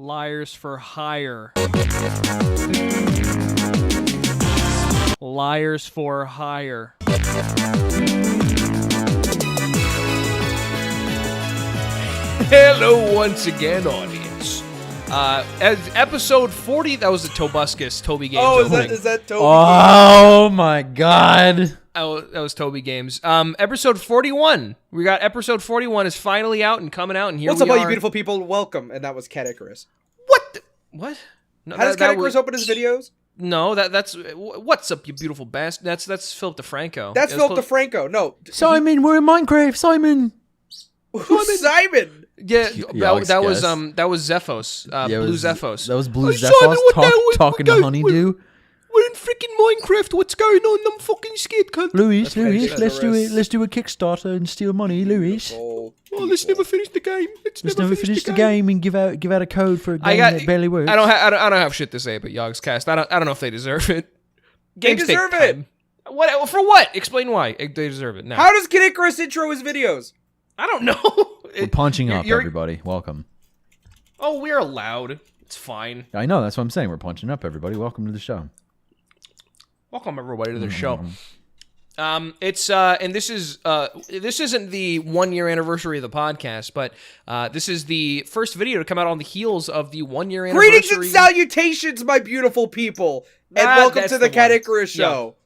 Liars for Hire. Liars for Hire. Hello once again, audience. As episode 40, that was the Tobuscus Toby Games. Oh, is that Toby? Oh my God. That was Toby Games. Episode 41. We got episode 41 is finally out and coming out, and here What's we up, all are. you beautiful people? Welcome. And that was Cat Icarus. What? What? No, How does Cat Icarus open his videos? No, that's what's up, you beautiful bastard. That's Philip DeFranco. That's Philip DeFranco. No, Simon, we're in Minecraft. Simon. Who's Simon? Yeah, Alex that guess. was Zephos. Blue Zephos. That was Blue Simon, Zephos talking to Honeydew. We're in freaking Minecraft. What's going on? I'm fucking scared, cunt. Louis, That's let's do it. dangerous. Let's do a Kickstarter and steal money, Louis. Oh, let's never finish the game. Let's never finish the game and give out a code for a game that barely works. I don't have shit to say about Yogg's Cast. I don't know if they deserve it. They Games take deserve it. time. What for? What? Explain why they deserve it now. How does Cat Icarus intro his videos? I don't know. We're punching up, everybody. Welcome. Oh, we're allowed. It's fine. I know. That's what I'm saying. We're punching up, everybody. Welcome to the show. Welcome everybody to the show. It's and this isn't the 1 year anniversary of the podcast, but this is the first video to come out on the heels of the 1 year anniversary. Greetings and salutations, my beautiful people, and welcome that's to the the Cat one. Icarus show.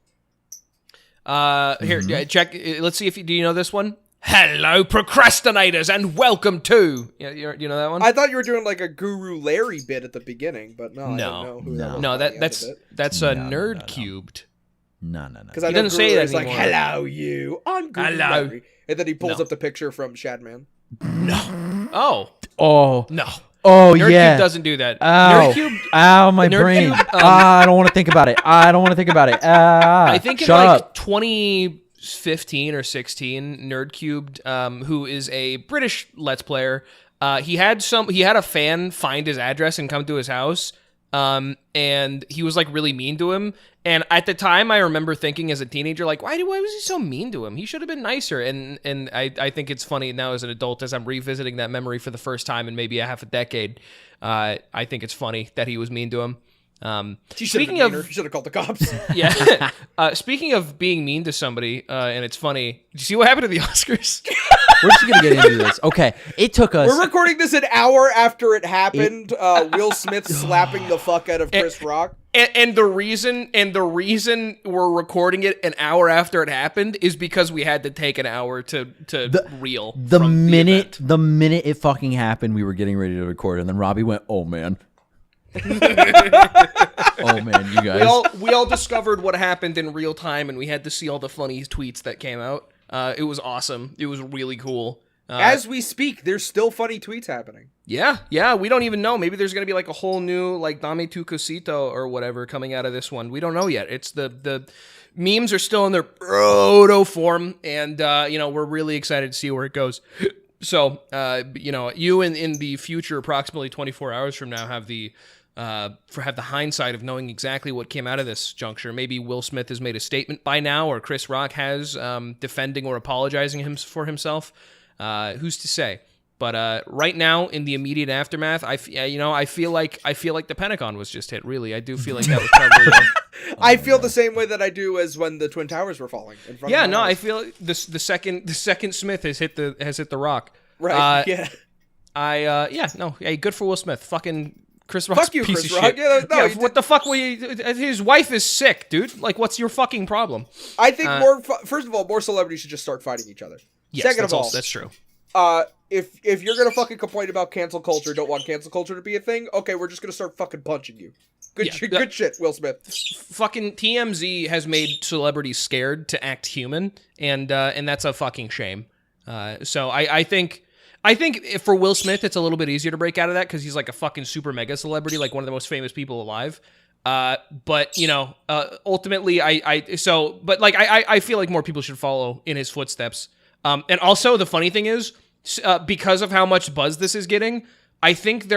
Here, check. Let's see if do you know this one. Hello, procrastinators, and welcome to. You know that one? I thought you were doing like a Guru Larry bit at the beginning, but no, I don't know who that was. No, by the end of it. that's a nerd cubed. No. Because I He know doesn't Guru say that is like, anymore. hello, you. I'm Guru Hello. Larry. And then he pulls No. up the picture from Shadman. Oh Oh. no. Oh, Nerdcube yeah. doesn't do that. Ow. Nerdcube. Ow, my Nerdcube, brain. I don't want to think about it. I think in Shut like up. 2015 or 16, Nerdcubed, who is a British Let's Player, he had a fan find his address and come to his house, and he was like really mean to him. And at the time, I remember thinking as a teenager, like, why was he so mean to him? He should have been nicer. And I think it's funny now as an adult, as I'm revisiting that memory for the first time in maybe a half a decade. I think it's funny that he was mean to him. Speaking of, you should have called the cops. Yeah. Speaking of being mean to somebody, and it's funny. Did you see what happened to the Oscars? We're just going to get into this. Okay. It took us. We're recording this an hour after it happened. Will Smith slapping the fuck out of Chris Rock. And the reason we're recording it an hour after it happened is because we had to take an hour to reel. The from minute the event. it fucking happened, we were getting ready to record, and then Robbie went, "Oh man, oh man, you guys." we all discovered what happened in real time, and we had to see all the funny tweets that came out. It was awesome. It was really cool. As we speak, there's still funny tweets happening. Yeah, we don't even know. Maybe there's going to be like a whole new like Dame tu cosito or whatever coming out of this one. We don't know yet. It's the memes are still in their proto form, and we're really excited to see where it goes. So, you in the future, approximately 24 hours from now, have the hindsight of knowing exactly what came out of this juncture. Maybe Will Smith has made a statement by now, or Chris Rock has, defending or apologizing for himself. Who's to say? But right now, in the immediate aftermath, I feel like the Pentagon was just hit. Really, I do feel like that was probably. I feel the same way that I do as when the Twin Towers were falling in front of my I house. feel like the second Smith has hit the rock. Right. Yeah. Hey, good for Will Smith. Fucking Chris Rock's Fuck you, piece Chris of Rock. shit. Yeah, What the fuck? His wife is sick, dude. Like, what's your fucking problem? I think first of all, more celebrities should just start fighting each other. Yes, Second of all, that's true. If you're gonna fucking complain about cancel culture, don't want cancel culture to be a thing, okay, we're just gonna start fucking punching you. Good shit, Will Smith. Fucking TMZ has made celebrities scared to act human, and that's a fucking shame. So I think for Will Smith, it's a little bit easier to break out of that because he's like a fucking super mega celebrity, like one of the most famous people alive. But ultimately, I feel like more people should follow in his footsteps. And also, the funny thing is, because of how much buzz this is getting, I think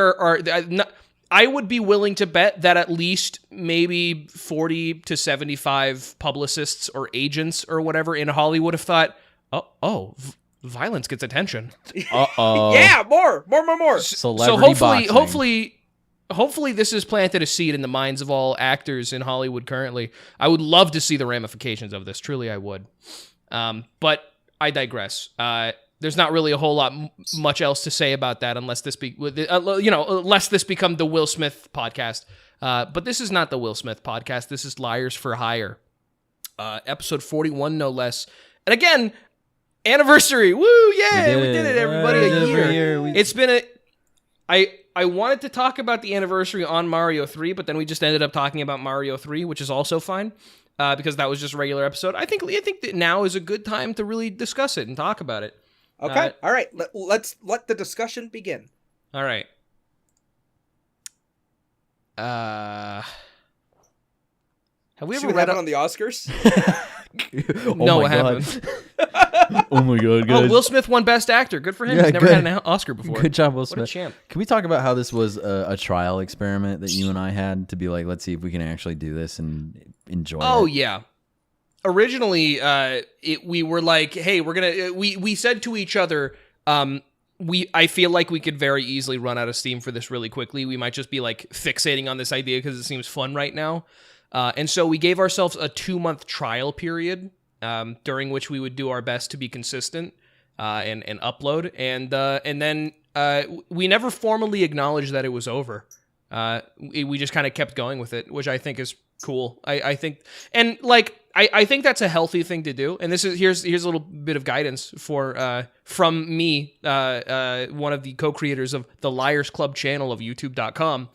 I would be willing to bet that at least maybe 40 to 75 publicists or agents or whatever in Hollywood have thought, violence gets attention. Uh-oh. Yeah, more. Celebrity So hopefully, boxing. hopefully hopefully this has planted a seed in the minds of all actors in Hollywood currently. I would love to see the ramifications of this. Truly, I would. But I digress. There's not really a whole lot much else to say about that unless this unless this become the Will Smith podcast. But this is not the Will Smith podcast. This is Liars4Hire. Episode 41, no less. And again, anniversary. Woo, yeah, we did it, everybody. A year. It's been I wanted to talk about the anniversary on Mario 3, but then we just ended up talking about Mario 3, which is also fine. Because that was just a regular episode. I think that now is a good time to really discuss it and talk about it. Okay. All right. Let's let the discussion begin. All right. Have we ever read on the Oscars? No, it happened. Oh my god, guys. Oh, Will Smith won Best Actor. Good for him. He's never had an Oscar before. Good job, Will Smith. What a champ. Can we talk about how this was a trial experiment that you and I had to be like, let's see if we can actually do this and enjoy it? Oh, yeah. Originally, we were like, hey, we're going to... We said to each other, I feel like we could very easily run out of steam for this really quickly. We might just be like fixating on this idea because it seems fun right now. And so we gave ourselves a 2-month trial period during which we would do our best to be consistent and upload. And then we never formally acknowledged that it was over. We just kind of kept going with it, which I think is cool. I think, and like, I think that's a healthy thing to do. And here's a little bit of guidance from me, one of the co-creators of the Liars Club channel of YouTube.com.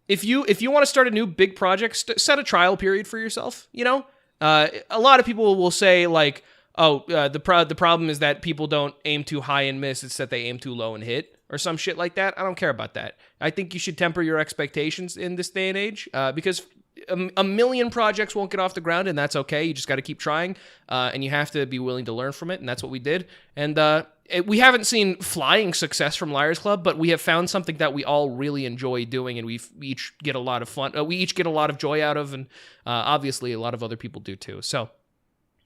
If you want to start a new big project, set a trial period for yourself. You know, a lot of people will say like, "Oh, the problem is that people don't aim too high and miss; it's that they aim too low and hit, or some shit like that." I don't care about that. I think you should temper your expectations in this day and age because a million projects won't get off the ground, and that's okay. You just got to keep trying, and you have to be willing to learn from it, and that's what we did. And we haven't seen flying success from Liars Club, but we have found something that we all really enjoy doing, and we each get a lot of fun. We each get a lot of joy out of, and obviously a lot of other people do too. So,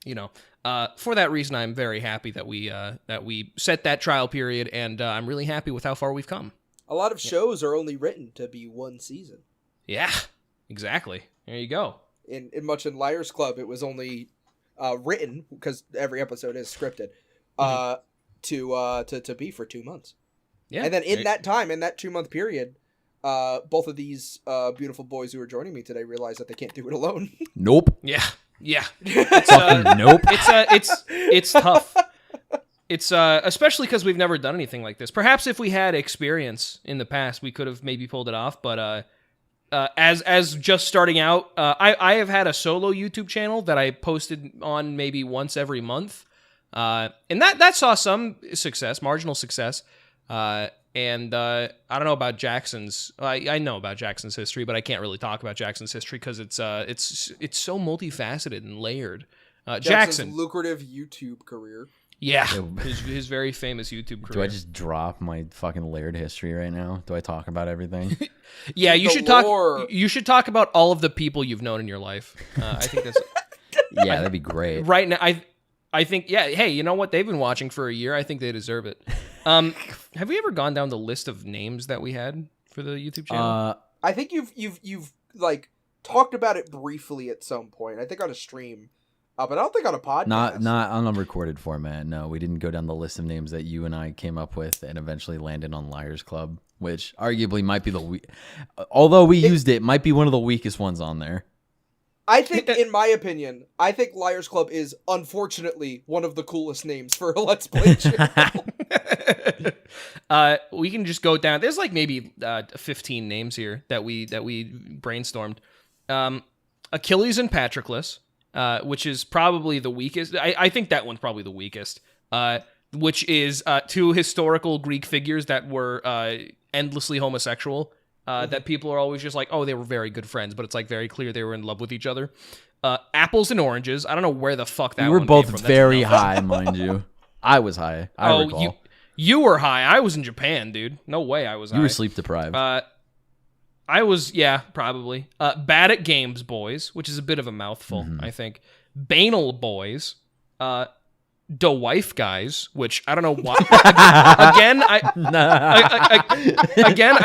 you know, for that reason, I'm very happy that we set that trial period, and I'm really happy with how far we've come. A lot of shows are only written to be one season. Yeah, exactly. There you go. In Liars Club, it was only written because every episode is scripted. To be for 2 months. Yeah. And then in that 2-month period, both of these beautiful boys who are joining me today realize that they can't do it alone. Nope. Yeah. It's, nope. It's tough. It's especially because we've never done anything like this. Perhaps if we had experience in the past, we could have maybe pulled it off. But as just starting out, I have had a solo YouTube channel that I posted on maybe once every month. And that saw some success, marginal success. And I don't know about Jackson's. I know about Jackson's history, but I can't really talk about Jackson's history because it's so multifaceted and layered. Jackson's lucrative YouTube career. Yeah, his very famous YouTube career. Do I just drop my fucking layered history right now? Do I talk about everything? Yeah, you should talk. You should talk about all of the people you've known in your life. I think that's. Yeah, that'd be great. Right now, I think, yeah, hey, you know what? They've been watching for a year. I think they deserve it. Have we ever gone down the list of names that we had for the YouTube channel? I think you've like talked about it briefly at some point. I think on a stream, but I don't think on a podcast. Not on a recorded format. No, we didn't go down the list of names that you and I came up with and eventually landed on Liars Club, which arguably might be although we used it, might be one of the weakest ones on there. I think, in my opinion, Liars Club is, unfortunately, one of the coolest names for a Let's Play channel. We can just go down. There's like maybe 15 names here that we brainstormed. Achilles and Patroclus, which is probably the weakest. I think that one's probably the weakest. Which is 2 historical Greek figures that were endlessly homosexual. That people are always just like, oh, they were very good friends, but it's like very clear they were in love with each other. Apples and oranges. I don't know where the fuck that one We were both came from. very high, mind you. I was high. I recall. You were high. I was in Japan, dude. No way I was high. You were sleep deprived. I was, yeah, probably. Bad at Games Boys, which is a bit of a mouthful, I think. Banal Boys. The Wife Guys, which I don't know why. Again, I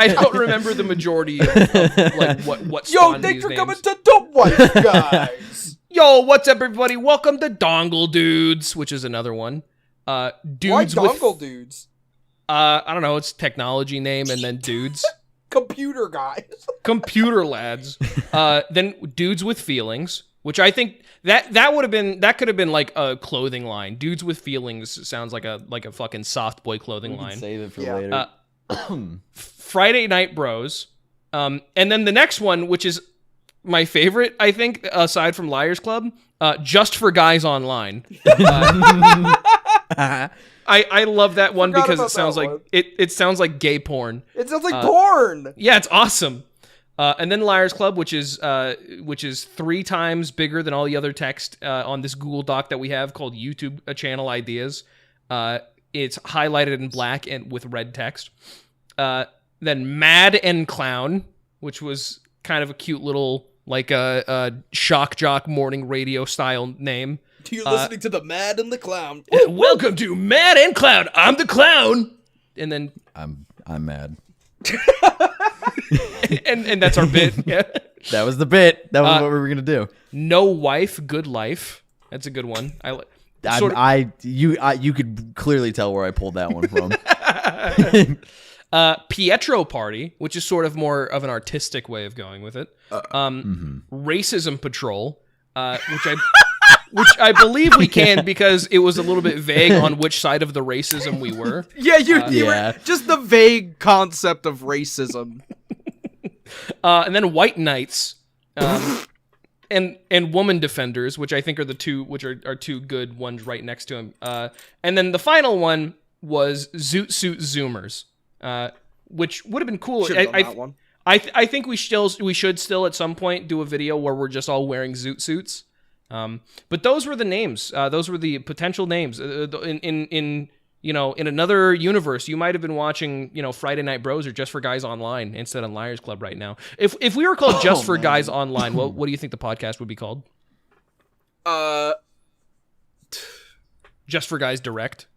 don't remember the majority of like what Yo, spawned thanks these for names. coming to The Wife Guys. Yo, what's up, everybody? Welcome to Dongle Dudes, which is another one. Dudes Why Dongle Dudes? I don't know. It's technology name and then dudes. Computer guys. Computer lads. Then Dudes with Feelings, which I think that could have been like a clothing line. Dudes with Feelings sounds like a fucking soft boy clothing line. Save it for later. Friday Night Bros. And then the next one, which is my favorite, I think, aside from Liars Club, Just for Guys Online. I love that one because it sounds like it sounds like gay porn. It sounds like porn. Yeah, it's awesome. And then Liars Club, which is 3 times bigger than all the other text on this Google Doc that we have called YouTube channel ideas. It's highlighted in black and with red text. Then Mad and Clown, which was kind of a cute little like a shock jock morning radio style name. You're listening to the Mad and the Clown. Welcome to Mad and Clown. I'm the clown. And then I'm mad. and that's our bit. Yeah. That was the bit. That was what we were gonna do. No Wife, Good Life. That's a good one. You could clearly tell where I pulled that one from. Pietro Party, which is sort of more of an artistic way of going with it. Racism Patrol, which I believe we can because it was a little bit vague on which side of the racism we were. Yeah, you were just the vague concept of racism. And then White Knights, and Woman Defenders, which I think are the two, which are two good ones right next to him. And then the final one was Zoot Suit Zoomers, which would have been cool. That one. I think we should still at some point do a video where we're just all wearing zoot suits. But those were the names. Those were the potential names. In another universe, you might have been watching, Friday Night Bros or Just for Guys Online instead of Liars Club right now. If we were called Just for Guys Online, what do you think the podcast would be called? Just for Guys Direct,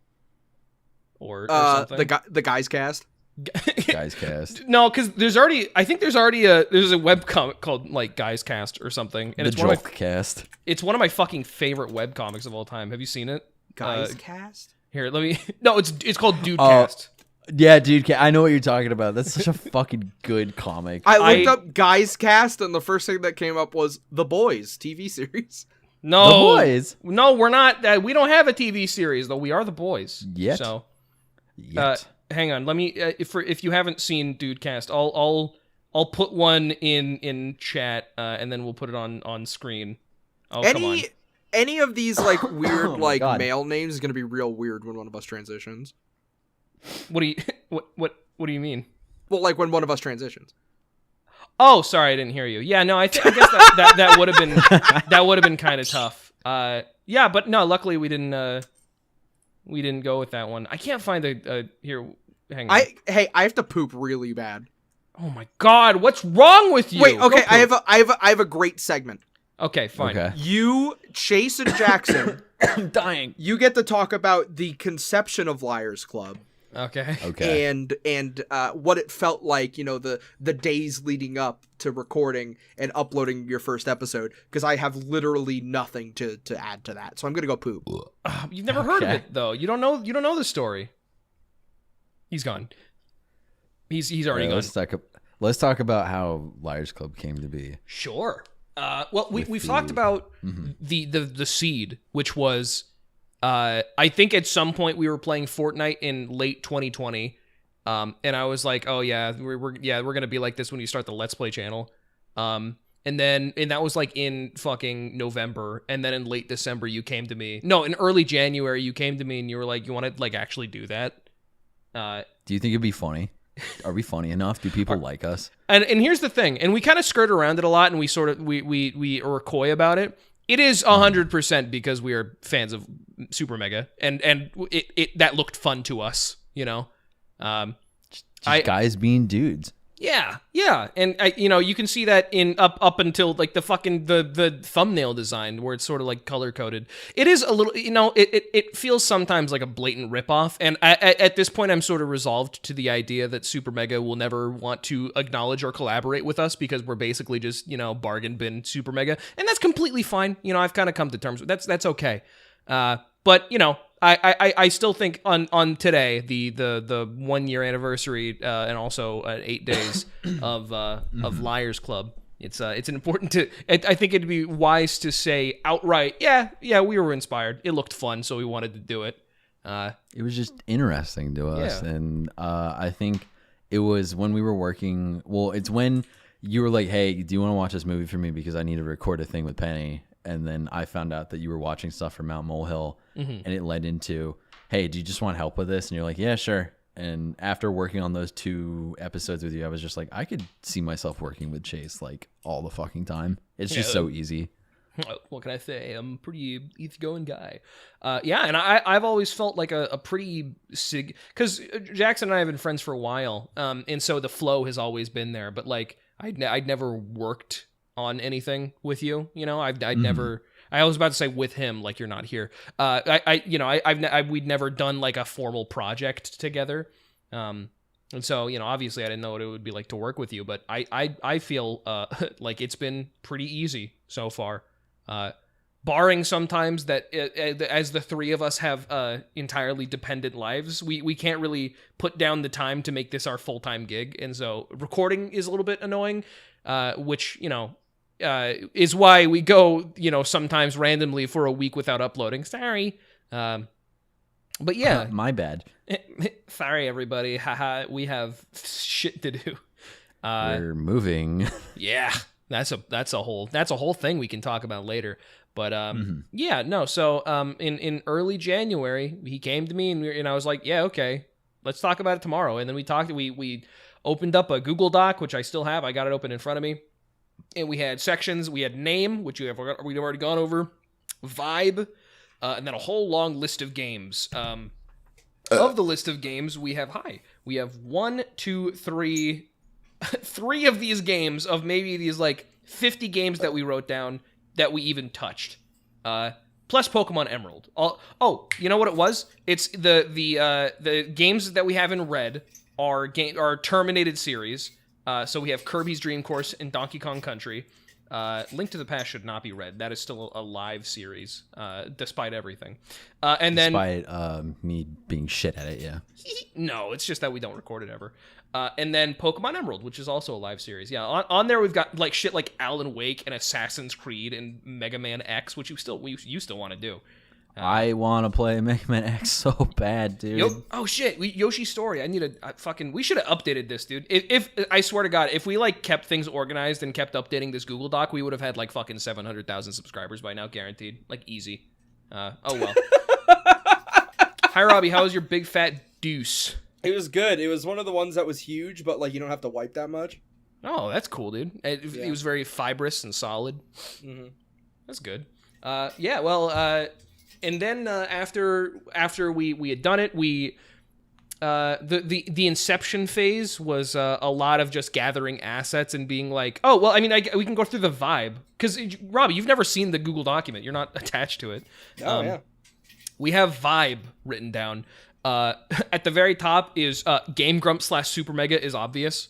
or something. The Guys Cast. Guys Cast. No, because there's already a webcomic called like Guys Cast or something, and it's one of my Cast. It's one of my fucking favorite webcomics of all time. Have you seen it? Guys Cast. Here, let me. No, it's called Dude Cast. Yeah, Dude Cast. I know what you're talking about. That's such a fucking good comic. I looked up Guys Cast, and the first thing that came up was The Boys TV series. No, The Boys. No, we're not. We don't have a TV series though. We are The Boys. Yet. So, hang on. Let me. If you haven't seen Dude Cast, I'll put one in chat, and then we'll put it on screen. Oh, come on. Any of these like weird male names is gonna be real weird when one of us transitions. What do you mean? Well, like when one of us transitions. Oh, sorry, I didn't hear you. Yeah, no, I guess that would have been kind of tough. Yeah, but no, luckily we didn't go with that one. I can't find here. Hang on. I have to poop really bad. Oh my god, what's wrong with you? Wait, okay, I have a great segment. Okay, fine. Okay. You, Chase, and Jackson. I'm dying. You get to talk about the conception of Liars Club. Okay. And what it felt like, the days leading up to recording and uploading your first episode, because I have literally nothing to add to that. So I'm gonna go poop. You've never heard of it though. You don't know the story. He's gone. He's already gone. Let's talk about how Liars Club came to be. Sure. Well, we've talked about the seed, which was I think at some point we were playing Fortnite in late 2020, and I was like, oh yeah, we're gonna be like this when you start the Let's Play channel, and that was like in fucking November, and then in late December you came to me. No, in early January you came to me and you were like, you want to like actually do that? Do you think it'd be funny? Are we funny enough? Do people like us? And here's the thing, and we kind of skirt around it a lot, and we sort of we are coy about it. It is 100% because we are fans of Super Mega, and it that looked fun to us, Guys being dudes. Yeah, and you can see that in up until like the fucking the thumbnail design where it's sort of like color coded. It is a little, it feels sometimes like a blatant ripoff, and at this point, I'm sort of resolved to the idea that Super Mega will never want to acknowledge or collaborate with us because we're basically just bargain bin Super Mega, and that's completely fine. I've kind of come to terms with that's okay. But I still think on today the 1 year anniversary and also 8 days of Liars Club. It's an important I think it'd be wise to say outright, yeah, we were inspired. It looked fun, so we wanted to do it. It was just interesting to us, and I think it was when we were working. Well, it's when you were like, "Hey, do you want to watch this movie for me? Because I need to record a thing with Penny." And then I found out that you were watching stuff from Mount Molehill, and it led into, "Hey, do you just want help with this?" And you're like, "Yeah, sure." And after working on those 2 episodes with you, I was just like, I could see myself working with Chase like all the fucking time. It's just so easy. What can I say? I'm a pretty easygoing guy. And I've always felt like a pretty because Jackson and I have been friends for a while, and so the flow has always been there. But like I'd never worked on anything with you, I'd never. I was about to say with him, like you're not here. We'd never done like a formal project together, and so obviously I didn't know what it would be like to work with you. But I feel like it's been pretty easy so far, barring sometimes that as the 3 of us have entirely dependent lives, we can't really put down the time to make this our full-time gig, and so recording is a little bit annoying, which is why we go, sometimes randomly for a week without uploading. Sorry. But yeah. My bad. Sorry, everybody. Haha, we have shit to do. We're moving. Yeah. That's a whole thing we can talk about later. But so in early January, he came to me and I was like, yeah, okay, let's talk about it tomorrow. And then we opened up a Google Doc, which I still have. I got it open in front of me. And we had sections. We had name, which we'd already gone over, vibe, and then a whole long list of games. Of the list of games, we have 1, 2, 3, 3 of these games of maybe these like 50 games that we wrote down that we even touched. Plus Pokemon Emerald. Oh, you know what it was? It's the games that we have in red are terminated series. So we have Kirby's Dream Course and Donkey Kong Country. Link to the Past should not be read. That is still a live series, despite everything. Despite me being shit at it, yeah. No, it's just that we don't record it ever. And then Pokemon Emerald, which is also a live series. Yeah, on there we've got like shit like Alan Wake and Assassin's Creed and Mega Man X, which you still want to do. I want to play Mega Man X so bad, dude. Oh shit, Yoshi's Story. I need we should have updated this, dude. If I swear to God, if we like kept things organized and kept updating this Google Doc, we would have had like fucking 700,000 subscribers by now, guaranteed. Like easy. Oh well. Hi Robbie, how was your big fat deuce? It was good. It was one of the ones that was huge, but like you don't have to wipe that much. Oh, that's cool, dude. It was very fibrous and solid. Mm-hmm. That's good. And then after we had done it, the inception phase was a lot of just gathering assets and being like, oh well, I mean, we can go through the vibe because Robbie, you've never seen the Google document, you're not attached to it. Oh yeah. We have vibe written down. At the very top is Game Grumps / Super Mega is obvious.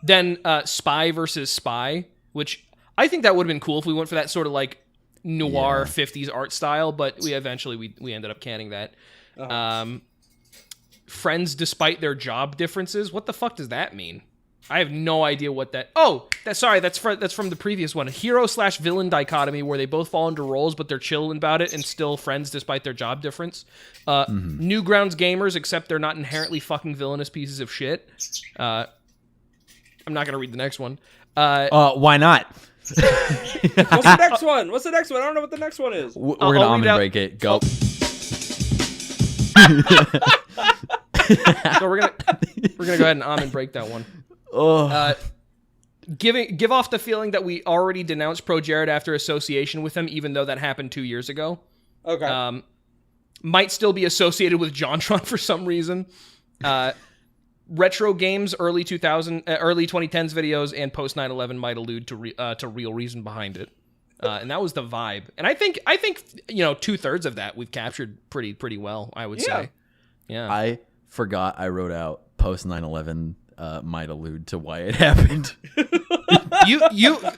Then Spy versus Spy, which I think that would have been cool if we went for that sort of like noir 50s art style, but we ended up canning that. Friends despite their job differences. What the fuck does that mean? I have no idea what that. Oh, that's from the previous one. Hero / villain dichotomy, where they both fall into roles, but they're chill about it and still friends despite their job difference. Newgrounds gamers, except they're not inherently fucking villainous pieces of shit. I'm not gonna read the next one. Why not? What's the next one? I don't know what the next one is. We're gonna almond break it. Go. So we're gonna go ahead and almond break that one. Give off the feeling that we already denounced Pro Jared after association with him, even though that happened 2 years ago. Okay. Might still be associated with JonTron for some reason. retro games, early 2010s videos, and post 9/11 might allude to real reason behind it. And that was the vibe. And I think 2/3 of that we've captured pretty well, I would say. Yeah. I forgot I wrote out post 9/11 might allude to why it happened.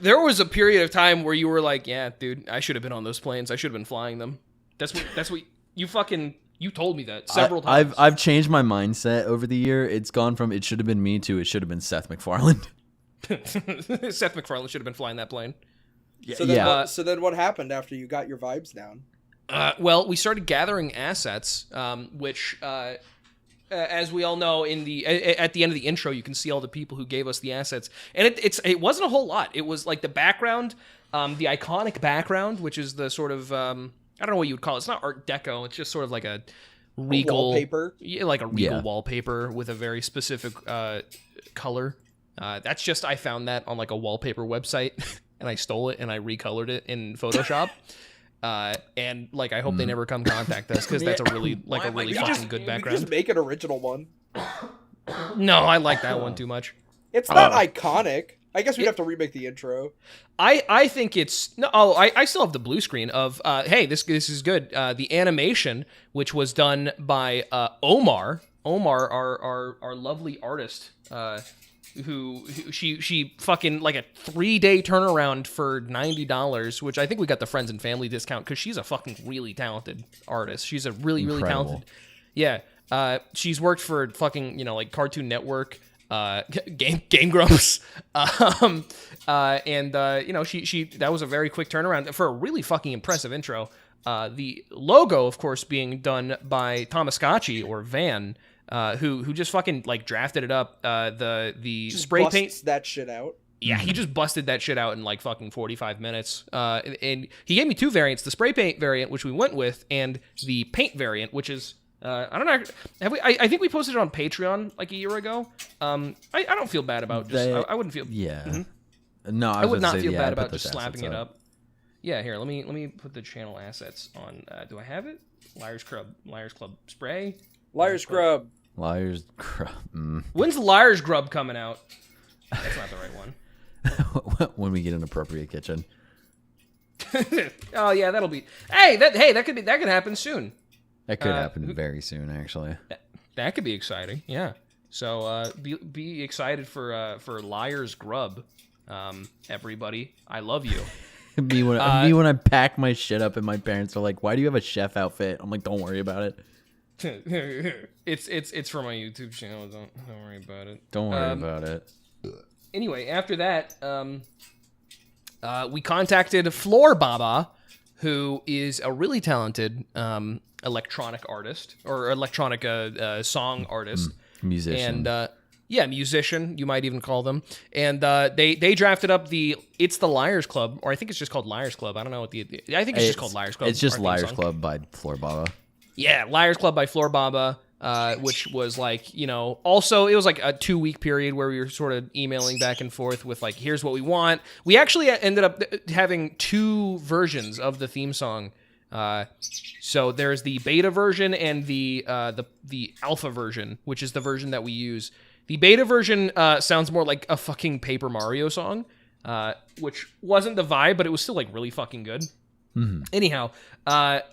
There was a period of time where you were like, yeah, dude, I should have been on those planes. I should have been flying them. That's what you told me that several times. I've changed my mindset over the year. It's gone from it should have been me to it should have been Seth MacFarlane. Seth MacFarlane should have been flying that plane. So then what happened after you got your vibes down? Well, we started gathering assets, which, as we all know, at the end of the intro, you can see all the people who gave us the assets, and it wasn't a whole lot. It was like the background, the iconic background, which is the sort of I don't know what you would call it. It's not Art Deco. It's just sort of like a regal wallpaper. Yeah, like a regal wallpaper with a very specific color. That's just I found that on like a wallpaper website. And I stole it and I recolored it in Photoshop. And like I hope they never come contact us because that's a really fucking good background. Just make an original one. No, I like that one too much. It's not iconic. I guess we'd have to remake the intro. I think it's no. Oh, I still have the blue screen of hey, this is good. The animation, which was done by Omar, our lovely artist. Who she fucking like a 3-day turnaround for $90, which I think we got the friends and family discount because she's a fucking really talented artist. She's a really talented. Yeah. She's worked for fucking like Cartoon Network, Game Grumps, and she that was a very quick turnaround for a really fucking impressive intro. The logo, of course, being done by Tomascacci or Van. Who just fucking like drafted it up. The just spray paint that shit out. Yeah, he just busted that shit out in like fucking 45 minutes. And he gave me 2 variants: the spray paint variant, which we went with, and the paint variant, which is I don't know. Have we? I think we posted it on Patreon like a year ago. I don't feel bad about just. I wouldn't feel. Yeah. Mm-hmm. No, I would not feel bad about just slapping it up. Yeah, here. Let me put the channel assets on. Do I have it? Liars Club spray. Liars Grub. Liars Grub. When's Liars Grub coming out? That's not the right one. When we get an appropriate kitchen. Oh yeah, that'll be. That could happen soon. That could happen very soon, actually. That could be exciting. Yeah. So be excited for Liars Grub, everybody. I love you. me when I pack my shit up and my parents are like, "Why do you have a chef outfit?" I'm like, "Don't worry about it." It's for my YouTube channel. Don't worry about it. Don't worry about it. Anyway, after that, we contacted Floor Baba, who is a really talented electronic artist or electronic song artist, musician, and musician. You might even call them. And they drafted up it's the Liars Club, or I think it's just called Liars Club. I don't know what I think it's just called Liars Club. It's just Liars Club by Floor Baba. Yeah, Liars Club by Floor Baba, which was like, also it was like a 2-week period where we were sort of emailing back and forth with like, here's what we want. We actually ended up having 2 versions of the theme song. So there's the beta version and the alpha version, which is the version that we use. The beta version sounds more like a fucking Paper Mario song, which wasn't the vibe, but it was still like really fucking good. Mm-hmm. Anyhow,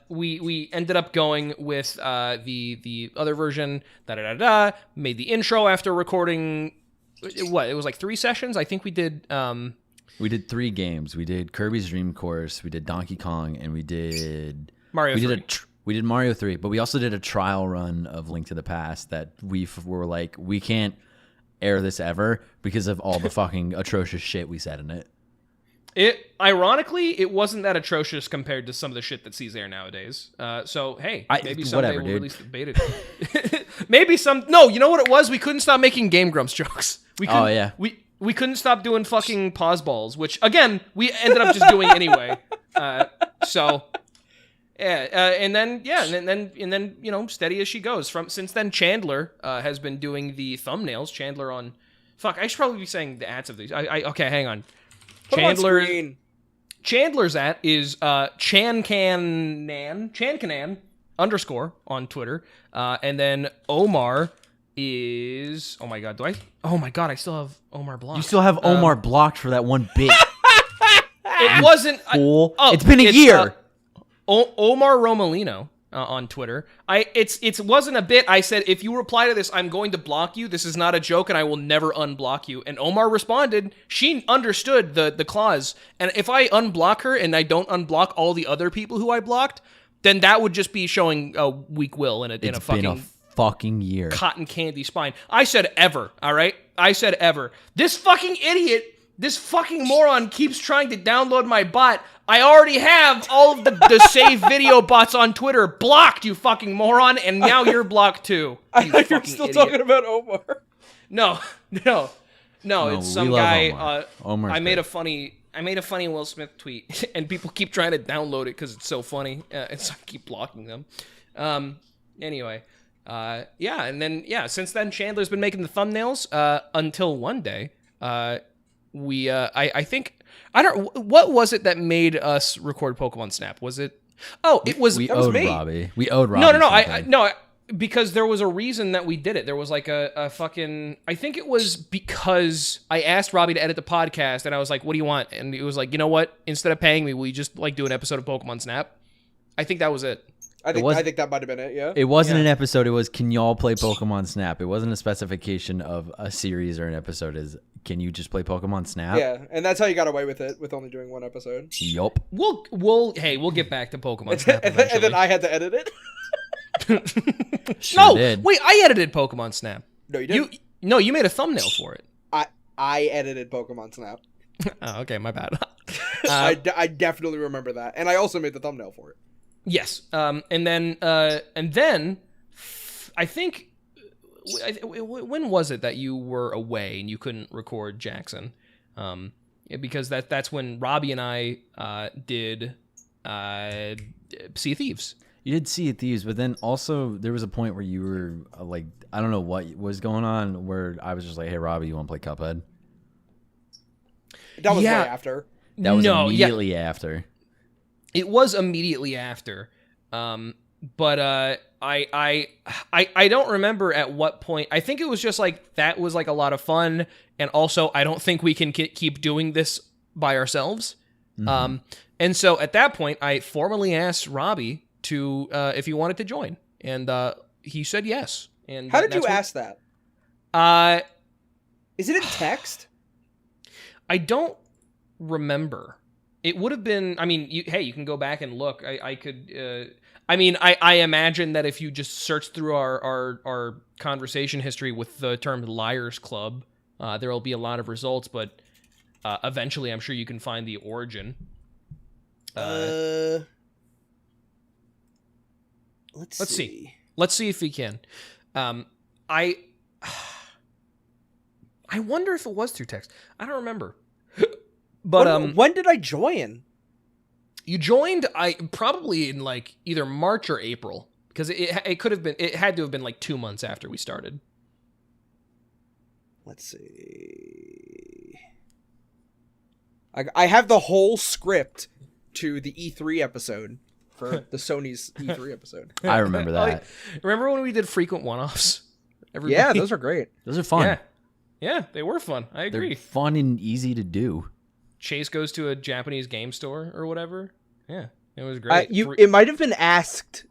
we ended up going with the other version. Made the intro after recording. What, it was like 3 sessions. I think we did. We did 3 games. We did Kirby's Dream Course. We did Donkey Kong, and we did Mario 3. We did Mario 3, but we also did a trial run of Link to the Past that we were like, we can't air this ever because of all the fucking atrocious shit we said in it. Ironically, it wasn't that atrocious compared to some of the shit that sees air nowadays. So hey, maybe someday we'll release the beta. Maybe some. No, you know what it was? We couldn't stop making Game Grumps jokes. We couldn't stop doing fucking pause balls, which again we ended up just doing anyway. And then steady as she goes. Since then, Chandler has been doing the thumbnails. Chandler on, I should probably be saying the ads of these. Okay, hang on. Chandler's at is Chancanan _ on Twitter, and then Omar is... Oh my god, I still have Omar blocked. You still have Omar blocked for that one bit. It wasn't... Fool. It's been a year. Omar Romalino on Twitter. It wasn't a bit. I said, if you reply to this, I'm going to block you. This is not a joke, and I will never unblock you. And Omar responded. She understood the clause. And if I unblock her and I don't unblock all the other people who I blocked, then that would just be showing a weak will in a fucking year. Cotton candy spine. I said ever, all right? I said ever. This fucking idiot, this fucking moron keeps trying to download my bot. I already have all of the save video bots on Twitter blocked, you fucking moron, and now you're blocked too. I thought you were still talking about Omar. No, it's some guy. Omar. I made a funny Will Smith tweet, and people keep trying to download it because it's so funny, and so I keep blocking them. Anyway. Since then, Chandler's been making the thumbnails until one day. I think, I don't, what was it that made us record Pokemon Snap? Was it? Oh, it was, we that was owed me. Robbie. We owed Robbie. No, because there was a reason that we did it. There was like a fucking, I think it was because I asked Robbie to edit the podcast, and I was like, what do you want? And he was like, you know what? Instead of paying me, will you just like do an episode of Pokemon Snap? I think that was it. I think that might have been it, yeah. It wasn't an episode. It was, can y'all play Pokemon Snap? It wasn't a specification of a series or an episode. Is, can you just play Pokemon Snap? Yeah, and that's how you got away with it, with only doing one episode. Yup. We'll get back to Pokemon Snap eventually. And then I had to edit it? Did. Wait, I edited Pokemon Snap. No, you didn't. You made a thumbnail for it. I edited Pokemon Snap. Oh, okay, my bad. I definitely remember that. And I also made the thumbnail for it. Yes. And then I think, when was it that you were away and you couldn't record Jackson? Because that's when Robbie and I did Sea of Thieves. You did Sea of Thieves, but then also there was a point where you were like, I don't know what was going on, where I was just like, hey, Robbie, you want to play Cuphead? That was way after. That was immediately after. It was immediately after, but I don't remember at what point. I think it was just like that was like a lot of fun, and also I don't think we can keep doing this by ourselves. Mm-hmm. And so at that point, I formally asked Robbie to if he wanted to join, and he said yes. And how did you ask that? Is it in text? I don't remember. It would have been, I mean, you can go back and look. I could, I imagine that if you just search through our conversation history with the term Liars Club, there will be a lot of results, but eventually I'm sure you can find the origin. Let's see. Let's see if we can. I wonder if it was through text. I don't remember. But when did I join? You joined probably in like either March or April, because it could have been, it had to have been like 2 months after we started. Let's see. I have the whole script to the E3 episode for the Sony's E3 episode. I remember that. Remember when we did frequent one-offs? Yeah, those are great. Those are fun. Yeah, they were fun. I agree. They're fun and easy to do. Chase goes to a Japanese game store or whatever. Yeah, it was great. It might have been asked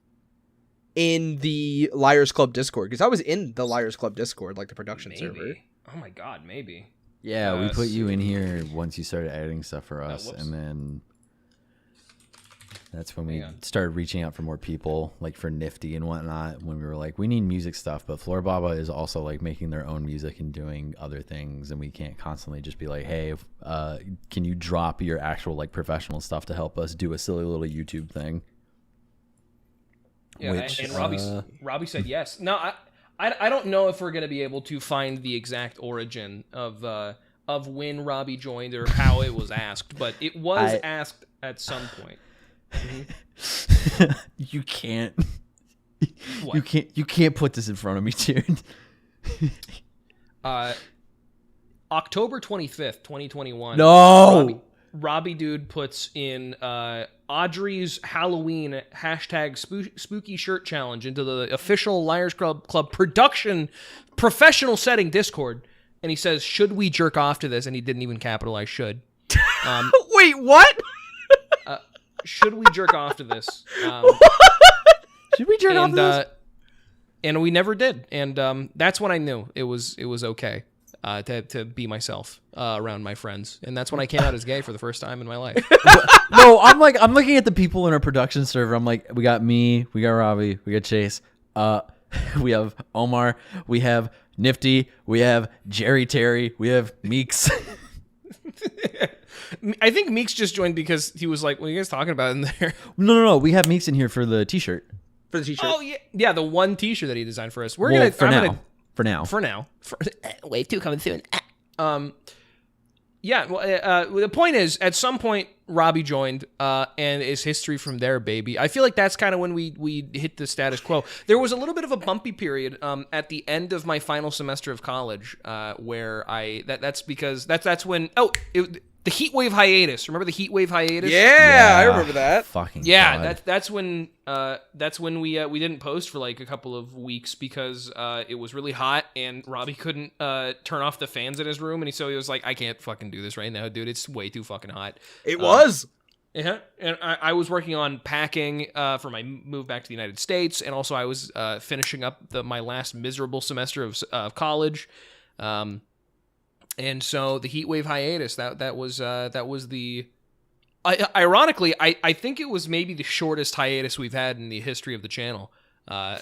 in the Liars Club Discord, because I was in the Liars Club Discord, like the production server. Oh my god, maybe. Yeah, we put you in here once you started editing stuff for us, and then that's when we started reaching out for more people, like for Nifty and whatnot, when we were like, we need music stuff, but Floor Baba is also like making their own music and doing other things, and we can't constantly just be like, hey, can you drop your actual like professional stuff to help us do a silly little YouTube thing? Yeah, and Robbie said yes. No, I don't know if we're going to be able to find the exact origin of when Robbie joined or how it was asked, but it was asked at some point. Mm-hmm. You can't. What? You can't put this in front of me, dude. October 25th, 2021. No. Robbie dude puts in Audrey's Halloween #spooky shirt challenge into the official Liars Club production professional setting Discord. And he says, should we jerk off to this? And he didn't even capitalize should. Wait, what? Should we jerk off to this? Should we jerk off to this? And we never did. And that's when I knew it was okay to be myself around my friends. And that's when I came out as gay for the first time in my life. No, I'm looking at the people in our production server. I'm like, we got me, we got Robbie, we got Chase, we have Omar, we have Nifty, we have Jerry Terry, we have Meeks. I think Meeks just joined because he was like, what are you guys talking about in there? No. We have Meeks in here for the t-shirt. For the t-shirt. Oh, yeah, the one t-shirt that he designed for us. For now. Wave 2 coming soon. Yeah, well, the point is, at some point, Robbie joined, and it's history from there, baby. I feel like that's kind of when we hit the status quo. There was a little bit of a bumpy period at the end of my final semester of college, where that's when the heat wave hiatus. Remember the heat wave hiatus? Yeah, I remember that. Fucking yeah. God. That's when we didn't post for like a couple of weeks because it was really hot and Robbie couldn't turn off the fans in his room, and so he was like, I can't fucking do this right now, dude. It's way too fucking hot. It was. Yeah, and I was working on packing for my move back to the United States, and also I was finishing up my last miserable semester of college. And so the heat wave hiatus, that was the. Ironically, I think it was maybe the shortest hiatus we've had in the history of the channel. I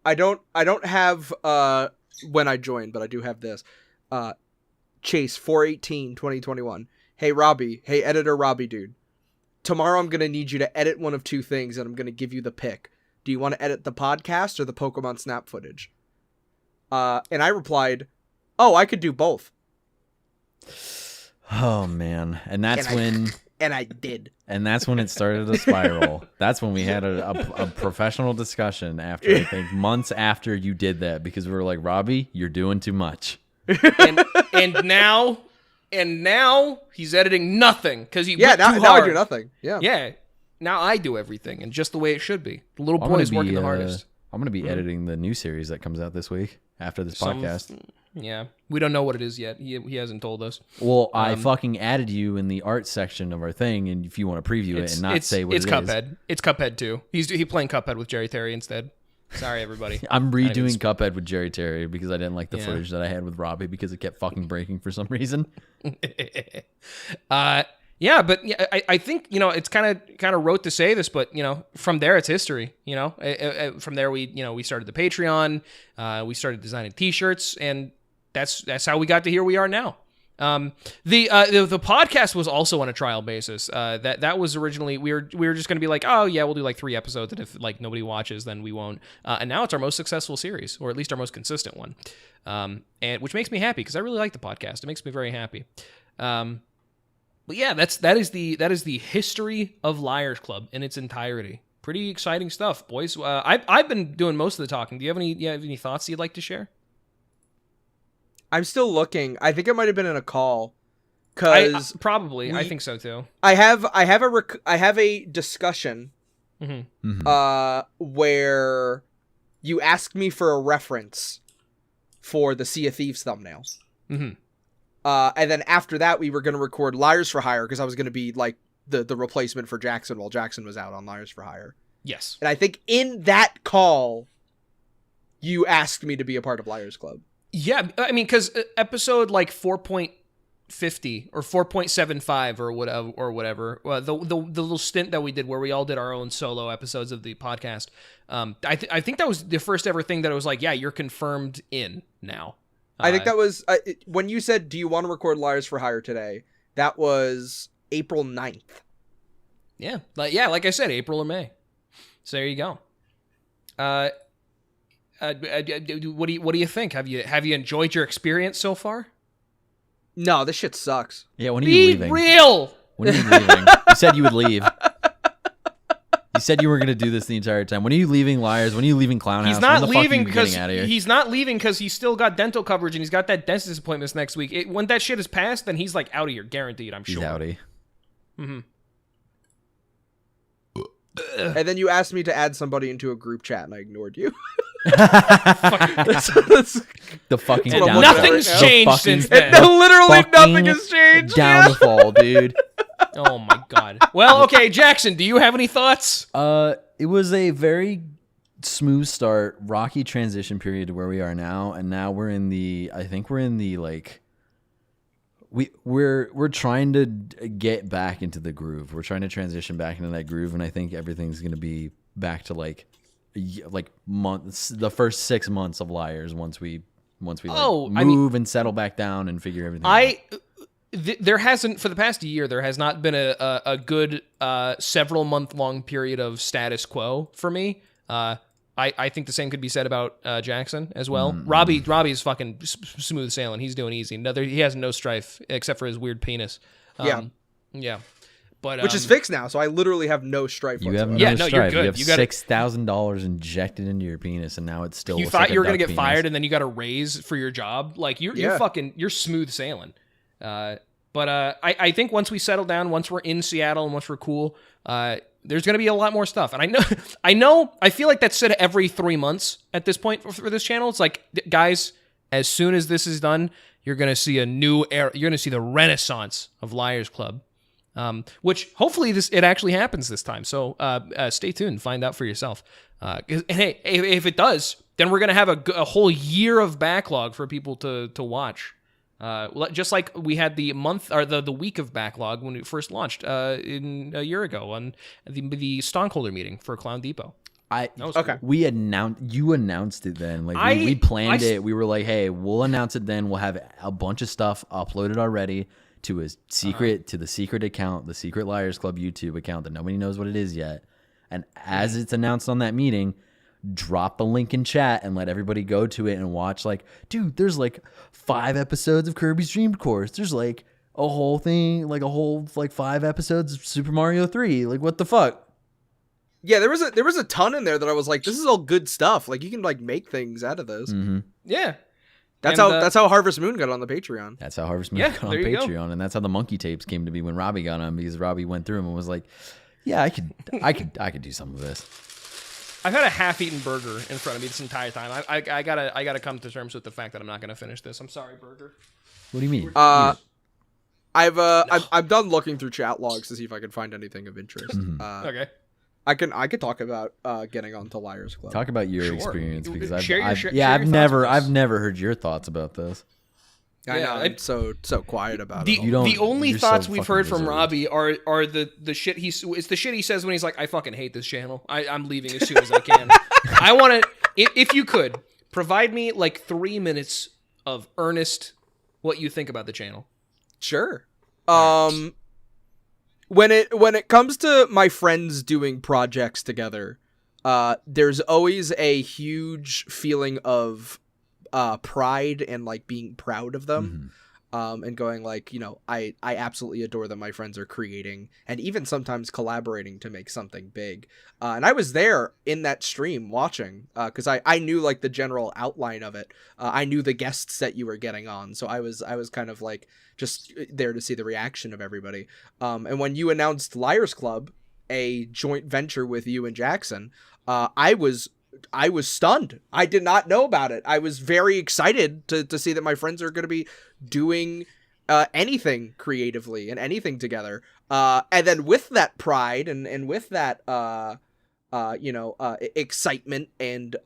don't have when I joined, but I do have this. Chase 4/18/2021. Hey Robbie, hey editor Robbie, dude. Tomorrow I'm gonna need you to edit one of two things, and I'm gonna give you the pick. Do you want to edit the podcast or the Pokemon Snap footage? And I replied, oh, I could do both. Oh man, and I did. And that's when it started to spiral. That's when we had a professional discussion after, I think, months after you did that, because we were like, Robbie, you're doing too much. And now he's editing nothing because he now I do nothing. Yeah. Now I do everything, and just the way it should be. The little boy is working the hardest. I'm going to be editing the new series that comes out this week after this podcast. Yeah. We don't know what it is yet. He hasn't told us. Well, I fucking added you in the art section of our thing, and if you want to preview it and not say what it is. It's Cuphead. It's Cuphead too. He's playing Cuphead with Jerry Terry instead. Sorry, everybody. I'm redoing Cuphead with Jerry Terry because I didn't like the footage that I had with Robbie because it kept fucking breaking for some reason. Yeah, but I think, it's kind of rote to say this, but from there it's history. From there we started the Patreon, we started designing T-shirts, and that's how we got to here we are now. The podcast was also on a trial basis. That was originally we were just going to be like, oh yeah, we'll do like 3 episodes, and if like nobody watches, then we won't. And now it's our most successful series, or at least our most consistent one. And which makes me happy because I really like the podcast. It makes me very happy. But yeah, that is the history of Liars Club in its entirety. Pretty exciting stuff, boys. I've been doing most of the talking. Do you have any thoughts you'd like to share? I'm still looking. I think it might have been in a call. Cause I think so too. I have a discussion where you asked me for a reference for the Sea of Thieves thumbnail. Mm-hmm. And then after that, we were going to record Liars4Hire because I was going to be like the replacement for Jackson while Jackson was out on Liars4Hire. Yes. And I think in that call, you asked me to be a part of Liars Club. Yeah, I mean, because episode like 4.50 or 4.75 or whatever, the little stint that we did where we all did our own solo episodes of the podcast, I think that was the first ever thing that I was like, yeah, you're confirmed in now. I think that was when you said, do you want to record Liars4Hire today? That was April 9th. Yeah, like I said, April or May. So there you go. What do you think? Have you enjoyed your experience so far? No, this shit sucks. Yeah, when are you leaving? Be real. When are you leaving? You said you would leave. You said you were going to do this the entire time. When are you leaving Liars? When are you leaving Clown House? He's not when the leaving fuck are you because getting out of here? he's not leaving because he's still got dental coverage and he's got that dentist appointments next week. When that shit is passed, then he's like out of here, guaranteed. I'm sure. He's outie. Mm-hmm. And then you asked me to add somebody into a group chat, and I ignored you. The fucking That's what I'm downfall. looking at Nothing's right now. changed Fucking- since then. Literally Fucking nothing has changed. Downfall, dude. Oh my god. Well, okay, Jackson, do you have any thoughts? It was a very smooth start, rocky transition period to where we are now, and now we're in the. I think we're in the like. We're trying to get back into the groove. We're trying to transition back into that groove, and I think everything's gonna be back to like months. The first 6 months of Liars once we move and settle back down and figure everything out. There hasn't, for the past year, there has not been a good several month long period of status quo for me. I think the same could be said about Jackson as well. Robbie's fucking smooth sailing. He's doing easy. He has no strife except for his weird penis. Yeah. But Which is fixed now, so I literally have no strife You have whatsoever. no you're strife. good. You have $6,000 injected into your penis, and now it's still. You looks thought like a you were gonna duck get penis. fired, and then you got a raise for your job. Like you're smooth sailing. But I think once we settle down, once we're in Seattle, and once we're cool, there's gonna be a lot more stuff. And I feel like that's said every 3 months at this point for this channel. It's like, guys, as soon as this is done, you're gonna see a new era. You're gonna see the renaissance of Liars Club. Which hopefully it actually happens this time. So stay tuned, find out for yourself. And hey, if it does, then we're gonna have a whole year of backlog for people to watch. Just like we had the month or the week of backlog when we first launched in a year ago on the stockholder meeting for Clown Depot. Okay. We you announced it then. Like we planned it. We were like, hey, we'll announce it then. We'll have a bunch of stuff uploaded already to the secret account, the Secret Liars Club YouTube account that nobody knows what it is yet. And as it's announced on that meeting, drop the link in chat and let everybody go to it and watch. Like, dude, there's like 5 episodes of Kirby's Dream Course. There's like a whole thing, like 5 episodes of Super Mario 3. Like, what the fuck? Yeah, there was a ton in there that I was like, this is all good stuff. Like, you can like make things out of this. Mm-hmm. Yeah. That's how Harvest Moon got on the Patreon. That's how Harvest Moon got on there you go. Patreon, and that's how the monkey tapes came to be when Robbie got on, because Robbie went through them and was like, "Yeah, I could do some of this." I've had a half-eaten burger in front of me this entire time. I gotta come to terms with the fact that I'm not gonna finish this. I'm sorry, burger. What do you mean? I'm done looking through chat logs to see if I can find anything of interest. Okay. I can talk about getting onto Liars Club. Talk about your Sure. experience, because Share I've your thoughts with us. I've never heard your thoughts about this. I know. I'm so quiet about it. The only you're thoughts so we've fucking heard from reserved. Robbie are the shit it's the shit he says when he's like, I fucking hate this channel. I'm leaving as soon as I can. I want to, if you could provide me like 3 minutes of earnest what you think about the channel. Sure. When it comes to my friends doing projects together, there's always a huge feeling of pride and like being proud of them. And going like, I absolutely adore that my friends are creating and even sometimes collaborating to make something big. And I was there in that stream watching because I knew like the general outline of it. I knew the guests that you were getting on. So I was kind of like just there to see the reaction of everybody. And when you announced Liars Club, a joint venture with you and Jackson, I was stunned. I did not know about it. I was very excited to see that my friends are going to be doing anything creatively and anything together. And then with that pride and with that, excitement and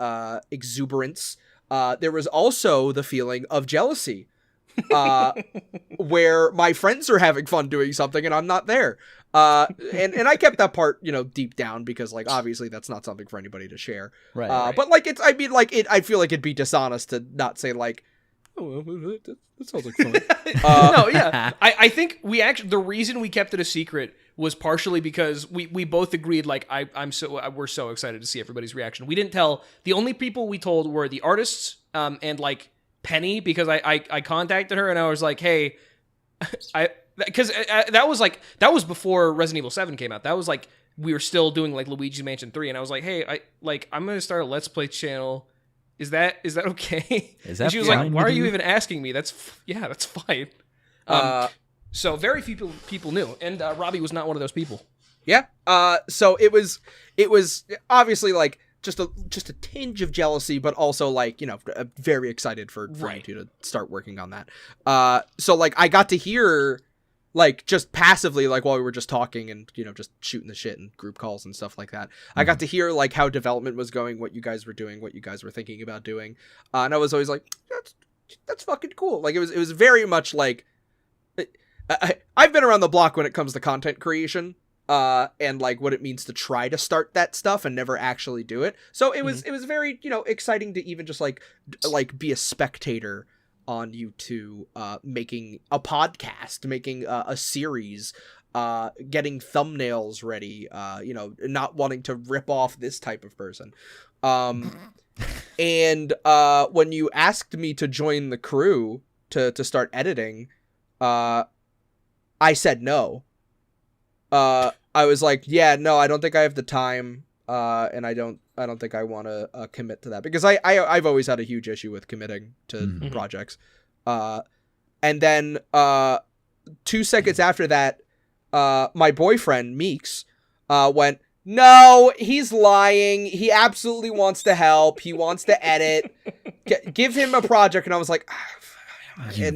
exuberance, there was also the feeling of jealousy, where my friends are having fun doing something and I'm not there. And I kept that part, deep down because like, obviously that's not something for anybody to share. Right. But like, I feel like it'd be dishonest to not say like, oh, that sounds like fun. No, yeah. I think the reason we kept it a secret was partially because we both agreed, like, we're so excited to see everybody's reaction. We didn't tell, the only people we told were the artists, and like Penny, because I contacted her and I was like, hey, because that was before Resident Evil 7 came out. That was like, we were still doing like Luigi's Mansion 3, and I was like, hey, I'm going to start a Let's Play channel. Is that okay? Is that and she was fine like, why are with you you? even asking me? That's fine. So very few people knew, and Robbie was not one of those people. Yeah. So it was obviously like just a tinge of jealousy, but also like, you know, very excited for you two to start working on that. So like I got to hear like just passively, like while we were just talking and, you know, just shooting the shit and group calls and stuff like that. I got to hear like how development was going, what you guys were doing, what you guys were thinking about doing. And I was always like, that's fucking cool. Like it was very much like, I've been around the block when it comes to content creation, and like what it means to try to start that stuff and never actually do it. So it was very, you know, exciting to even just like be a spectator on you two, making a podcast, making a series, getting thumbnails ready, you know, not wanting to rip off this type of person. And when you asked me to join the crew to start editing, I said no. I was like, yeah, no, I don't think I have the time, and I don't think I want to commit to that, because I've always had a huge issue with committing to projects. And then 2 seconds after that, my boyfriend Meeks went, no, he's lying. He absolutely wants to help. He wants to edit. Give him a project. And I was like, you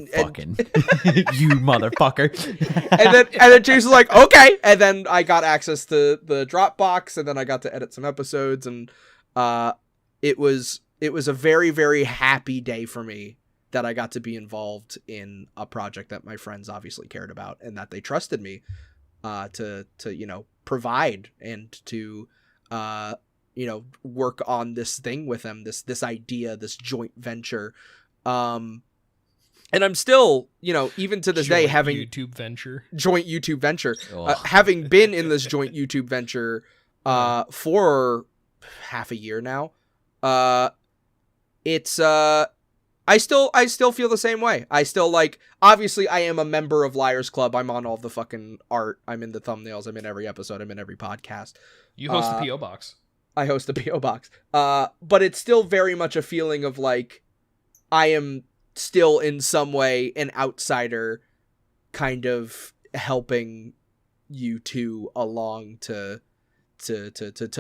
motherfucker. and then James was like, okay. And then I got access to the Dropbox, and then I got to edit some episodes, and it was a very, very happy day for me that I got to be involved in a project that my friends obviously cared about and that they trusted me to you know, provide and to you know, work on this thing with them, this idea, this joint venture. And I'm still, you know, even to this day, having joint YouTube venture, having been in this joint YouTube venture for half a year now, it's I still feel the same way. I still, like, obviously I am a member of Liars Club. I'm on all the fucking art. I'm in the thumbnails. I'm in every episode. I'm in every podcast. You host the P.O. Box. I host the P.O. Box. But it's still very much a feeling of like, I am still in some way an outsider kind of helping you two along to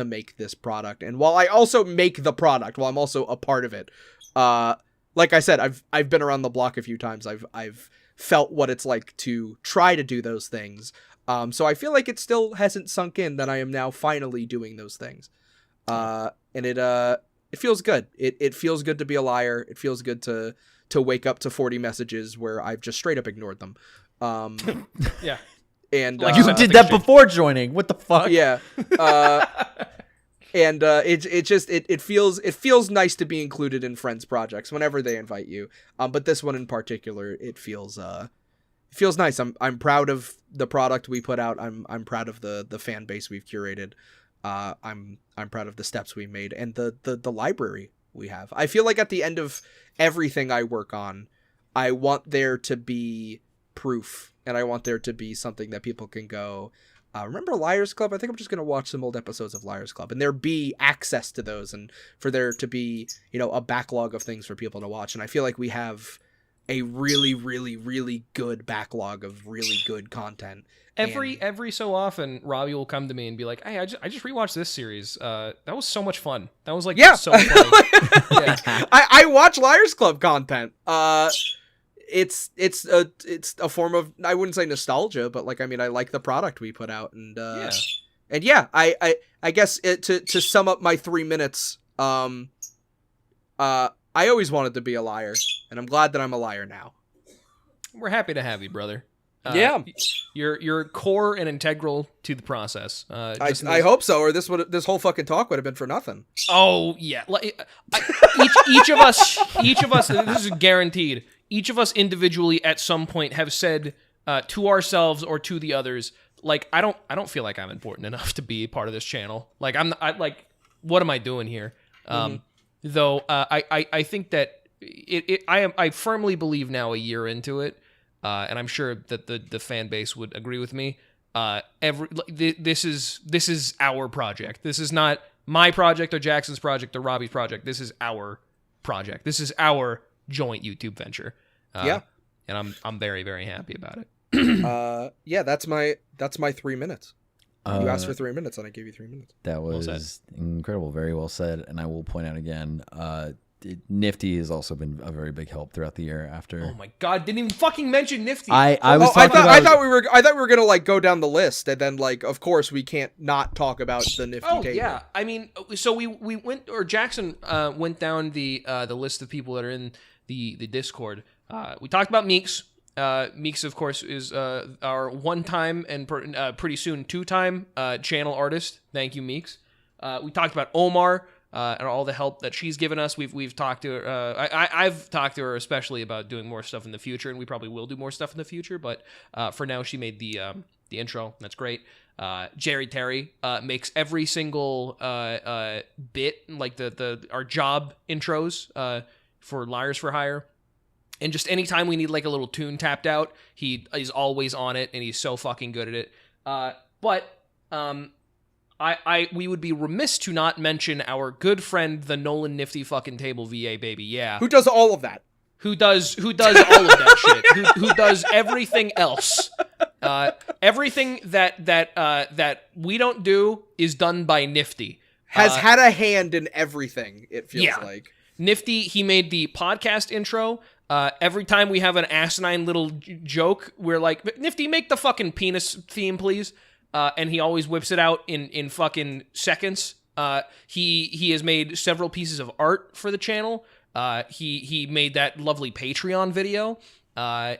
make this product. And while I also make the product, while I'm also a part of it, like I said, I've been around the block a few times. I've felt what it's like to try to do those things. So I feel like it still hasn't sunk in that I am now finally doing those things. And it feels good. It feels good to be a liar. It feels good to wake up to 40 messages where I've just straight up ignored them. Yeah. And like you did that before joining. What the fuck? Yeah. And it feels nice to be included in friends projects whenever they invite you. But this one in particular, it feels nice. I'm proud of the product we put out. I'm proud of the fan base we've curated. I'm proud of the steps we made and the library we have. I feel like at the end of everything I work on, I want there to be proof, and I want there to be something that people can go, remember Liars Club? I think I'm just going to watch some old episodes of Liars Club, and there be access to those, and for there to be, you know, a backlog of things for people to watch. And I feel like we have a really, really, really good backlog of really good content. Every so often, Robbie will come to me and be like, "Hey, I just rewatched this series. That was so much fun. That was like so funny." Yeah. I watch Liars Club content. It's a form of, I wouldn't say nostalgia, but like, I mean, I like the product we put out, and I guess to sum up my 3 minutes, I always wanted to be a liar, and I'm glad that I'm a liar now. We're happy to have you, brother. Yeah, you're core and integral to the process. I hope so, or this whole fucking talk would have been for nothing. Oh yeah, each of us, this is guaranteed. Each of us individually at some point have said to ourselves or to the others, like, I don't feel like I'm important enough to be part of this channel. Like, what am I doing here? Though I think that I firmly believe now, a year into it, and I'm sure that the fan base would agree with me. This is our project. This is not my project or Jackson's project or Robbie's project. This is our project. This is our joint YouTube venture. And I'm very, very happy about it. Yeah, that's my 3 minutes. You asked for 3 minutes, and I gave you 3 minutes. That was incredible. Very well said. And I will point out again, Nifty has also been a very big help throughout the year. After Oh my God! Didn't even fucking mention Nifty. I thought we were gonna like go down the list, and then like of course we can't not talk about the Nifty table. Yeah. I mean, so we went, or Jackson went down the list of people that are in the Discord. We talked about Meeks. Meeks, of course, is our one-time and pretty soon two-time channel artist. Thank you, Meeks. We talked about Omar. And all the help that she's given us. We've talked to her. I've talked to her especially about doing more stuff in the future, and we probably will do more stuff in the future. But for now, she made the intro. That's great. Jerry Terry makes every single bit, like our job intros for Liars4Hire. And just anytime we need like a little tune tapped out, he is always on it, and he's so fucking good at it. We would be remiss to not mention our good friend, the Nolan Nifty fucking table VA baby, yeah. Who does all of that? Who does all of that shit? Who does everything else? Everything that we don't do is done by Nifty. Has had a hand in everything. It feels like Nifty. He made the podcast intro. Every time we have an asinine little joke, we're like, Nifty, make the fucking penis theme, please. And he always whips it out in fucking seconds. He has made several pieces of art for the channel. He made that lovely Patreon video.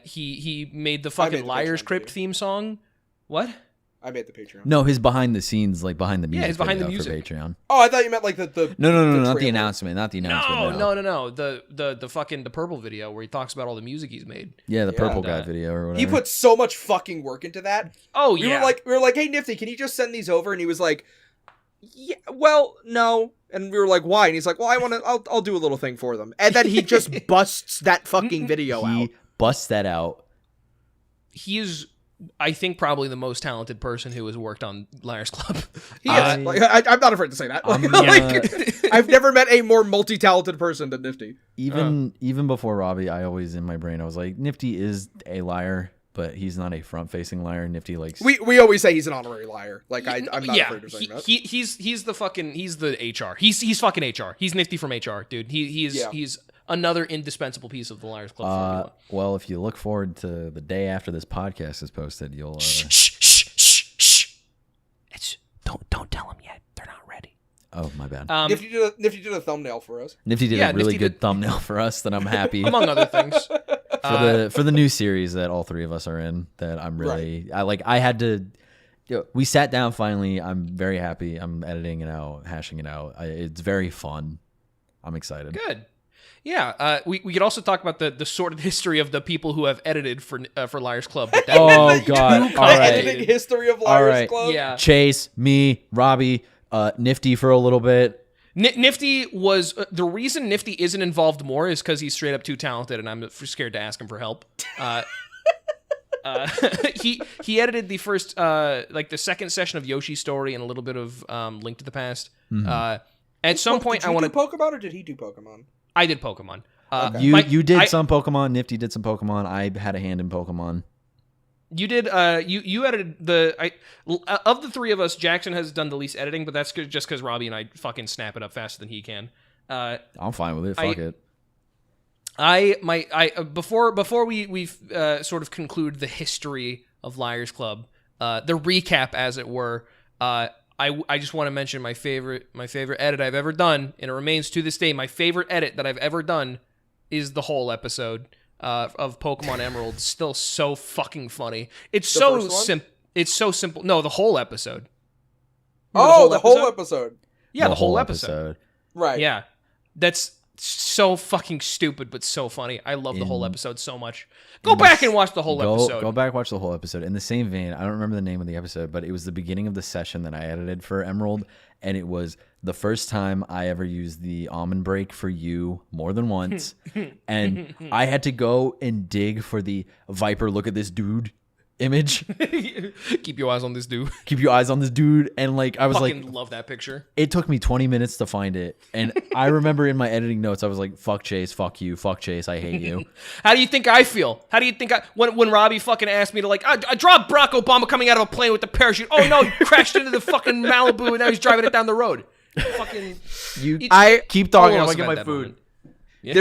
He made the fucking Liars Crypt theme song. What? I made the Patreon. No, his behind the scenes, like behind the music. Yeah, his behind the video music for Patreon. Oh, I thought you meant like the No, not the trailer. announcement. Not the announcement. No. The fucking the purple video where he talks about all the music he's made. Yeah, the purple guy video or whatever. He put so much fucking work into that. Oh We yeah. were like, hey Nifty, can you just send these over? And he was like, yeah, well, no. And we were like, why? And he's like, well, I'll do a little thing for them. And then he just busts that fucking video out. He busts that out. He is, I think, probably the most talented person who has worked on Liars Club. He is. Like, I'm not afraid to say that. I'm I've never met a more multi-talented person than Nifty. Even before Robbie, I always in my brain I was like, Nifty is a liar, but he's not a front-facing liar. Nifty likes. We always say he's an honorary liar. Like I'm not afraid of saying that. He's the HR. He's fucking HR. He's Nifty from HR, dude. He's another indispensable piece of the Liars Club formula. Well, if you look forward to the day after this podcast is posted, you'll. Shh. Don't tell them yet. They're not ready. Oh, my bad. Nifty did a thumbnail for us. Nifty did a really good thumbnail for us that I'm happy. Among other things. For the new series that all three of us are in, that I'm really I had to. We sat down finally. I'm very happy. I'm editing it out, hashing it out. It's very fun. I'm excited. Good. Yeah, we could also talk about the sordid history of the people who have edited for Liars Club. But that Oh God! All right. Editing history of Liars Club. Yeah. Chase, me, Robbie, Nifty for a little bit. Nifty was the reason Nifty isn't involved more is because he's straight up too talented, and I'm scared to ask him for help. He edited the first the second session of Yoshi's Story and a little bit of Link to the Past. Mm-hmm. At some point, did you do Pokemon or did he do Pokemon? I did Pokemon. Okay. You did some Pokemon. Nifty did some Pokemon. I had a hand in Pokemon. You did. You edited of the three of us. Jackson has done the least editing, but that's just because Robbie and I fucking snap it up faster than he can. I'm fine with it. Fuck it. Before we sort of conclude the history of Liars Club, the recap, as it were. I just want to mention my favorite edit I've ever done, and it remains to this day my favorite edit that I've ever done is the whole episode of Pokemon Emerald. Still so fucking funny. It's so simple. It's so simple. No, the whole episode. The whole episode. Yeah, the whole episode. Right. Yeah, that's so fucking stupid, but so funny. I love the whole episode so much. Go back and watch the whole episode. Go back, watch the whole episode. In the same vein, I don't remember the name of the episode, but it was the beginning of the session that I edited for Emerald, and it was the first time I ever used the almond break for you more than once, and I had to go and dig for the Viper, look at this dude image. Keep your eyes on this dude. Keep your eyes on this dude. And like I was Fucking like, love that picture. it took me 20 minutes to find it. And I remember in my editing notes, I was like, fuck Chase, fuck you, fuck Chase, I hate you. How do you think I feel? How do you think when Robbie fucking asked me to like, I dropped Barack Obama coming out of a plane with a parachute. Oh no, he crashed into the fucking Malibu and now he's driving it down the road. Fucking, I Keep talking. all I'm of us gonna have get my had that food. moment. Yeah.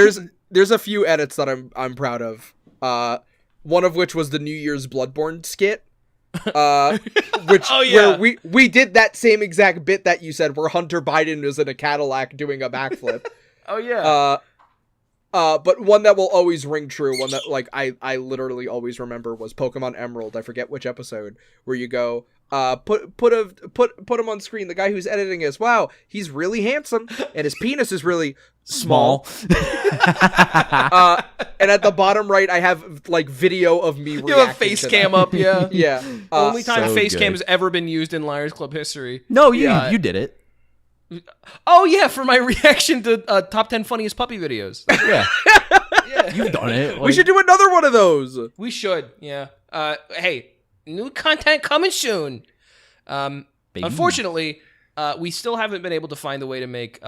there's a few edits that I'm proud of. One of which was the New Year's Bloodborne skit. Which Oh, yeah. where we did that same exact bit that you said, where Hunter Biden is in a Cadillac doing a backflip. Oh yeah. But one that will always ring true, one that like I literally always remember, was Pokemon Emerald. I forget which episode, where you go, put him on screen. The guy who's editing is, wow, he's really handsome, and his penis is really small. And at the bottom right, I have like video of me. You have a face cam up, yeah. Yeah. Only time So face good. cam has ever been used in Liars Club history. No, Yeah. you did it. Oh yeah, for my reaction to top 10 funniest puppy videos. Yeah. Yeah. You've done it. We should do another one of those. We should, yeah. Hey, new content coming soon. Unfortunately, we still haven't been able to find a way to make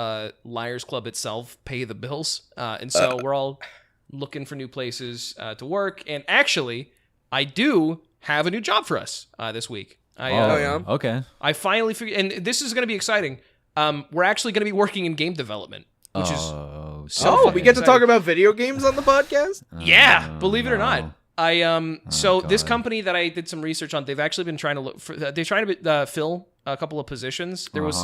Liars Club itself pay the bills, and so we're all looking for new places to work. And actually, I do have a new job for us this week. yeah? Okay. I finally figured, and this is going to be exciting. We're actually going to be working in game development, which is so Oh, we get to exciting. talk about video games on the podcast? Yeah, believe it or not. So this God. company that I did some research on, they've actually been trying to look for. They're trying to fill a couple of positions. There was,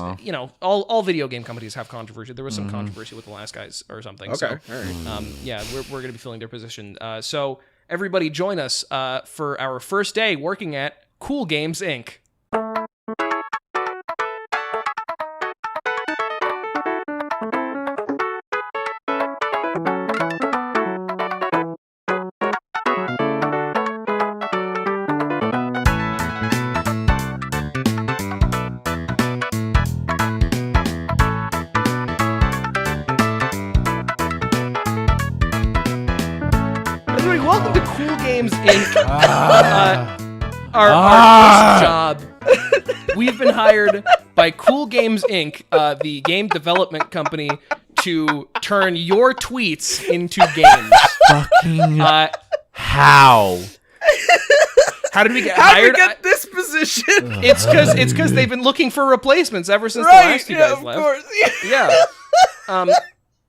all video game companies have controversy. There was some controversy with the last guys or something. Okay, So, all right. yeah, we're going to be filling their position. So everybody join us for our first day working at Cool Games Inc. Everybody, welcome to Cool Games Inc. Our first job. We've been hired by Cool Games Inc., the game development company, to turn your tweets into games. Fucking Uh, how? how did we get How'd we hired? get this position? It's because they've been looking for replacements ever since the Right, last two yeah, guys of left. course. Yeah.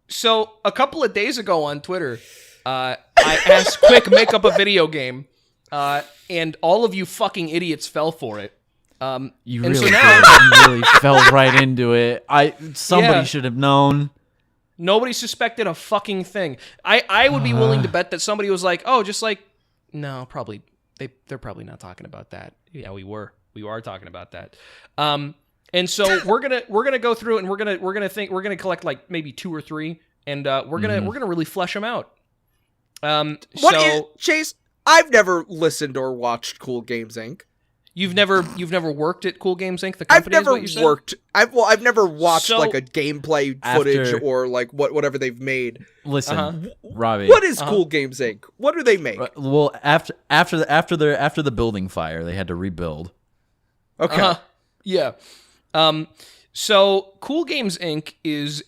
So a couple of days ago on Twitter, I asked Quick, make up a video game, and all of you fucking idiots fell for it. You And so really now- did. You really fell right into it. Somebody Yeah. should have known. Nobody suspected a fucking thing. I would be willing to bet that somebody was like, oh, just like, no, probably they're probably not talking about that. Yeah, we are talking about that. And so we're gonna go through and we're gonna collect like maybe 2 or 3, and we're gonna really flesh them out. Chase? I've never listened or watched Cool Games Inc. You've never worked at Cool Games Inc. The I've company is never what you said? worked. I've never watched So- like a gameplay footage After- or like whatever they've made. Listen, Robbie. What is Cool Games Inc? What do they make? Well, after the building fire, they had to rebuild. Okay. Yeah. So Cool Games Inc. is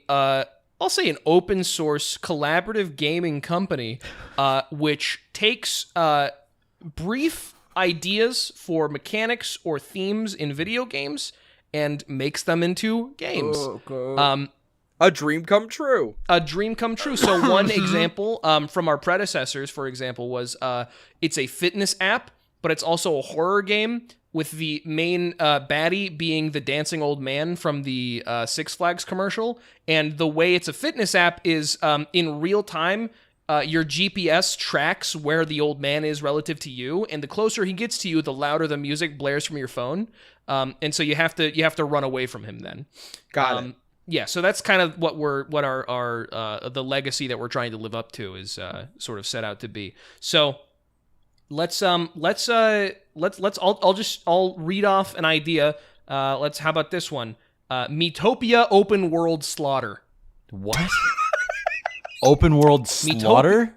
I'll say an open source collaborative gaming company, which takes brief ideas for mechanics or themes in video games and makes them into games. A dream come true. A dream come true. So one example from our predecessors, for example, was it's a fitness app, but it's also a horror game with the main baddie being the dancing old man from the Six Flags commercial. And the way it's a fitness app is in real time, your GPS tracks where the old man is relative to you, and the closer he gets to you, the louder the music blares from your phone. And so you have to run away from him then. Got it. Yeah, so that's kind of what our the legacy that we're trying to live up to is sort of set out to be. So let's I'll read off an idea. How about this one? Metopia open world slaughter. What? Open world slaughter?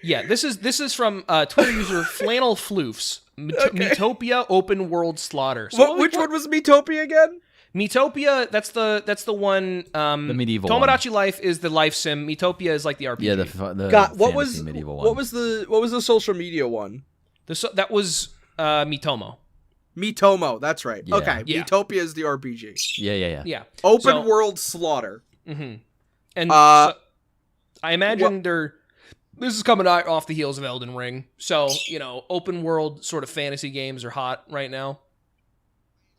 Yeah, this is from Twitter user Flannel Floofs. Metopia Open World Slaughter. So which one was Metopia again? Metopia, that's the one. The medieval Tomodachi one. Life is the life sim. Metopia is like the RPG. Yeah, the God, what fantasy was medieval one. what was the social media one? That was Mitomo. Mitomo, that's right. Yeah. Okay, Yeah. Metopia is the RPG. Yeah. Yeah. Open World Slaughter. Mm-hmm. And Uh, so, I imagine this is coming out off the heels of Elden Ring. So, open world sort of fantasy games are hot right now.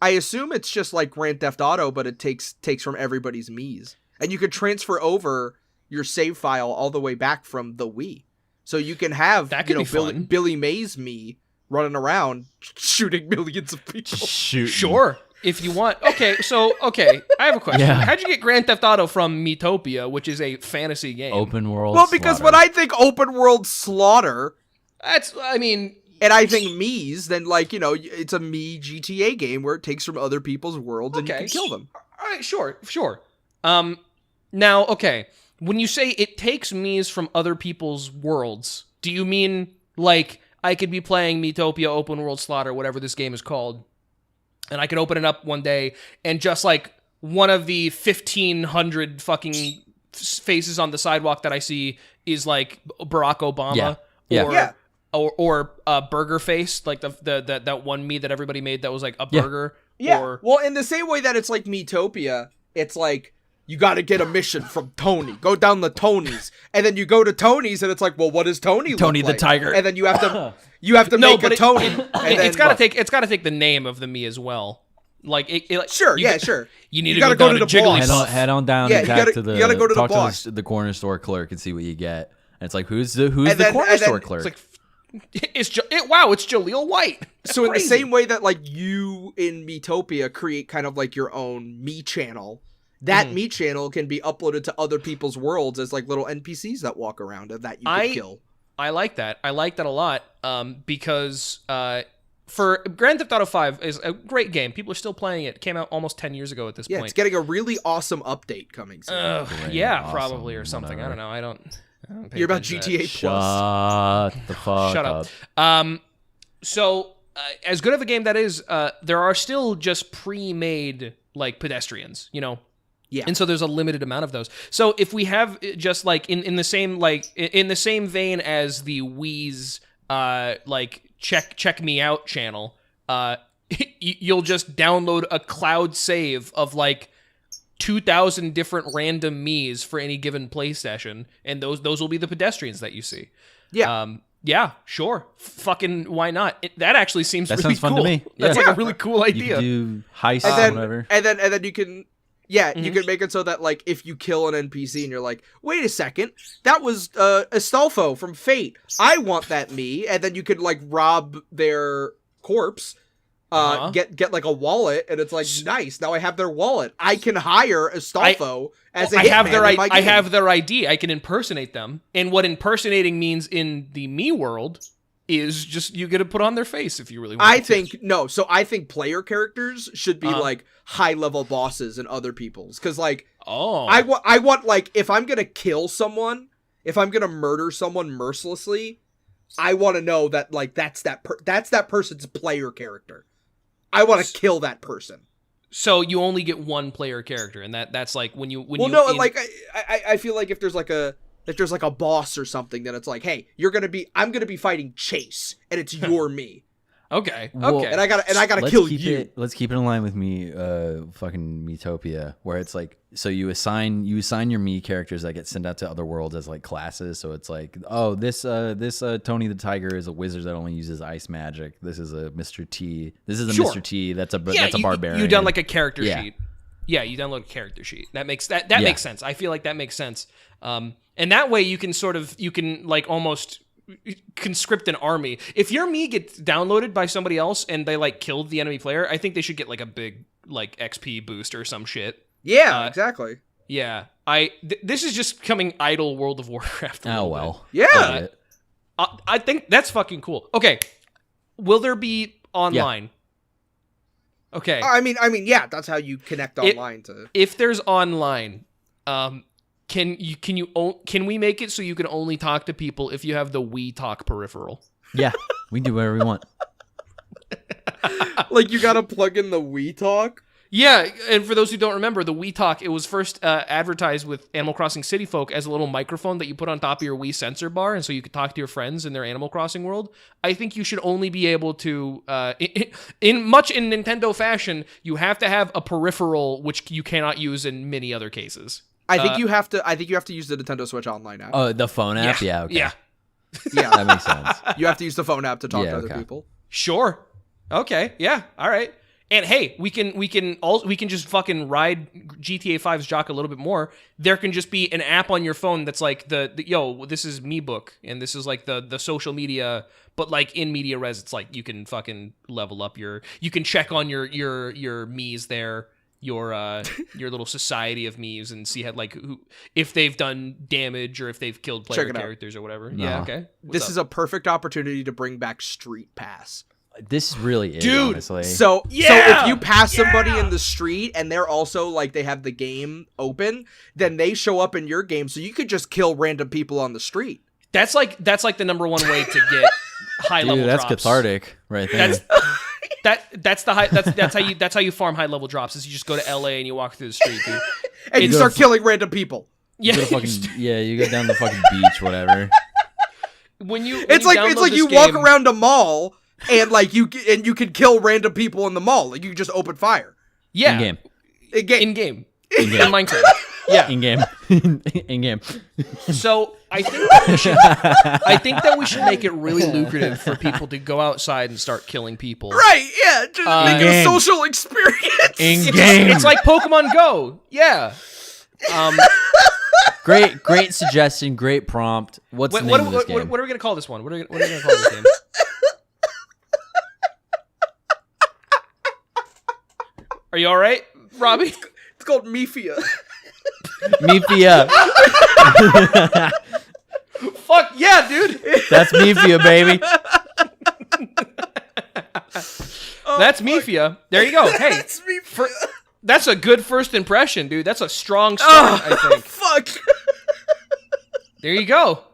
I assume it's just like Grand Theft Auto, but it takes from everybody's Miis. And you could transfer over your save file all the way back from the Wii. So you can have That could be fun. Billy Mays Mii running around shooting millions of people. Shoot. Sure, if you want. Okay, I have a question. Yeah. How'd you get Grand Theft Auto from Metopia, which is a fantasy game? Open world. Well, because slaughter. when I think Open World Slaughter, I and I think Mii's, then it's a Mii GTA game where it takes from other people's worlds and you Okay. can kill them. all right, sure. Now, okay, when you say it takes Mii's from other people's worlds, do you mean like I could be playing Metopia Open World Slaughter, whatever this game is called, and I could open it up one day and just like one of the 1,500 fucking faces on the sidewalk that I see is like Barack Obama Yeah. or Burger Face, like that one Mii that everybody made that was like a Yeah. burger. Yeah. Or, Well, in the same way that it's like Metopia, it's like you got to get a mission from Tony. Go down the Tony's, and then you go to Tony's, and it's like, well, what does Tony? Tony look the like? tiger. And then you have to No, make but a Tony. And then, it's gotta take the name of the Mii as well. Like Sure, you yeah, got- sure. You need You to go gotta go down to to the boss. Jigglypuff. Head on down Yeah, and you talk gotta- to the you gotta go to the talk boss. the corner store clerk and see what you get. And it's like, who's the And corner then- store clerk? It's like it's Jaleel White. That's So in the crazy. same way that like you in Metopia create kind of like your own Mii channel, that Mm-hmm. Mii channel can be uploaded to other people's worlds as like little NPCs that walk around and that you can kill. I like that. I like that a lot. Because for Grand Theft Auto 5 is a great game. People are still playing it. It came out almost 10 years ago at this Yeah, it's point. getting a really awesome update coming soon. Great, Yeah, awesome, probably or something. whatever. I don't know. I don't pay You're about attention to that. GTA Plus. Shut the fuck Shut up. So as good of a game that is, there are still just pre-made like pedestrians, Yeah. And so there's a limited amount of those. So if we have just like in the same vein as the Wii's like check me out channel, you'll just download a cloud save of like 2,000 different random Mii's for any given play session, and those will be the pedestrians that you see. Yeah. Yeah, sure. Fucking why not? That actually seems That really sounds fun cool. to me. That's Yeah. like a really cool You idea. can do heists and or then whatever. and then you can you Mm-hmm. can make it so that like if you kill an NPC and you're like, wait a second, that was Astolfo from Fate. I want that Mii, and then you could like rob their corpse. Get like a wallet, and it's like nice. Now I have their wallet. I can hire Astolfo as a I have hitman in my I game. have their ID. I can impersonate them. And what impersonating means in the Mii world is just you get to put on their face if you really want I to. think player characters should be like high level bosses in other people's, because like Oh. I want like if I'm gonna kill someone, if I'm gonna murder someone mercilessly, I want to know that like that's that person's player character. I want to kill that person. So you only get one player character, and that's like when you Like I feel like if there's like a boss or something, then it's like, hey, I'm gonna be fighting Chase, and it's your me, Okay. Well, Okay. and I gotta Let's kill keep you. Let's keep it in line with me, fucking Metopia, where it's like, so you assign your Mii characters that get sent out to other worlds as like classes. So it's like, oh, this Tony the Tiger is a wizard that only uses ice magic. This is a Mr. T. This is a Sure. Mr. T. That's a you, barbarian. You done like a character Yeah. sheet. Yeah, you download a character sheet. That makes that Yeah. makes sense. I feel like that makes sense. And that way you can like almost conscript an army. If your Mii gets downloaded by somebody else and they like killed the enemy player, I think they should get like a big like XP boost or some shit. Yeah, exactly. Yeah. This is just becoming idle World of Warcraft. a Oh little well. Yeah. That's it. bit. I think that's fucking cool. Okay. Will there be online? Okay. I mean, yeah, that's how you connect online to. If there's online, can we make it so you can only talk to people if you have the We Talk peripheral? Yeah, we can do whatever we want. Like, you gotta plug in the We Talk? Yeah, and for those who don't remember, the We Talk, it was first advertised with Animal Crossing City Folk as a little microphone that you put on top of your Wii sensor bar, and so you could talk to your friends in their Animal Crossing world. I think you should only be able to, in Nintendo fashion, you have to have a peripheral which you cannot use in many other cases. I think you have to use the Nintendo Switch Online app. Oh, the phone app? Yeah, okay. Yeah. Yeah, That makes sense. you have to use the phone app to talk to other okay. people. Sure. Okay. Yeah. All right. And hey, we can just fucking ride GTA 5's jock a little bit more. There can just be an app on your phone that's like yo, this is Me Book, and this is like the social media, but like in media res, it's like you can fucking level up you can check on your Miis there, your little society of Miis, and see how, like, if they've done damage or if they've killed player characters or whatever. No. Yeah. Okay. This is a perfect opportunity to bring back Street Pass. This really is, Dude, honestly. So if you pass somebody in the street and they're also like they have the game open, then they show up in your game, so you could just kill random people on the street. That's like the number one way to get high level that's drops. cathartic right there. That's how you farm high level drops. Is you just go to LA and you walk through the street, dude. And you start killing random people. Yeah. You go down the fucking beach, whatever. It's like you walk around a mall and like you can kill random people in the mall. Like, you can just open fire. Yeah. In game. In Minecraft. Yeah. In game. In game. So I think that we should make it really lucrative for people to go outside and start killing people. Right, yeah. Just make it a social experience. In game. It's like Pokemon Go. Yeah. Great suggestion, great prompt. What's the name of this game? What are we gonna call this one? What are we gonna call this game? Are you all right, Robbie? It's called Mifia. Mifia. Fuck yeah, dude. That's Mifia, baby. That's Mifia. There you go. Hey, That's Mifia. That's a good first impression, dude. That's a strong start, I think. Fuck. There you go.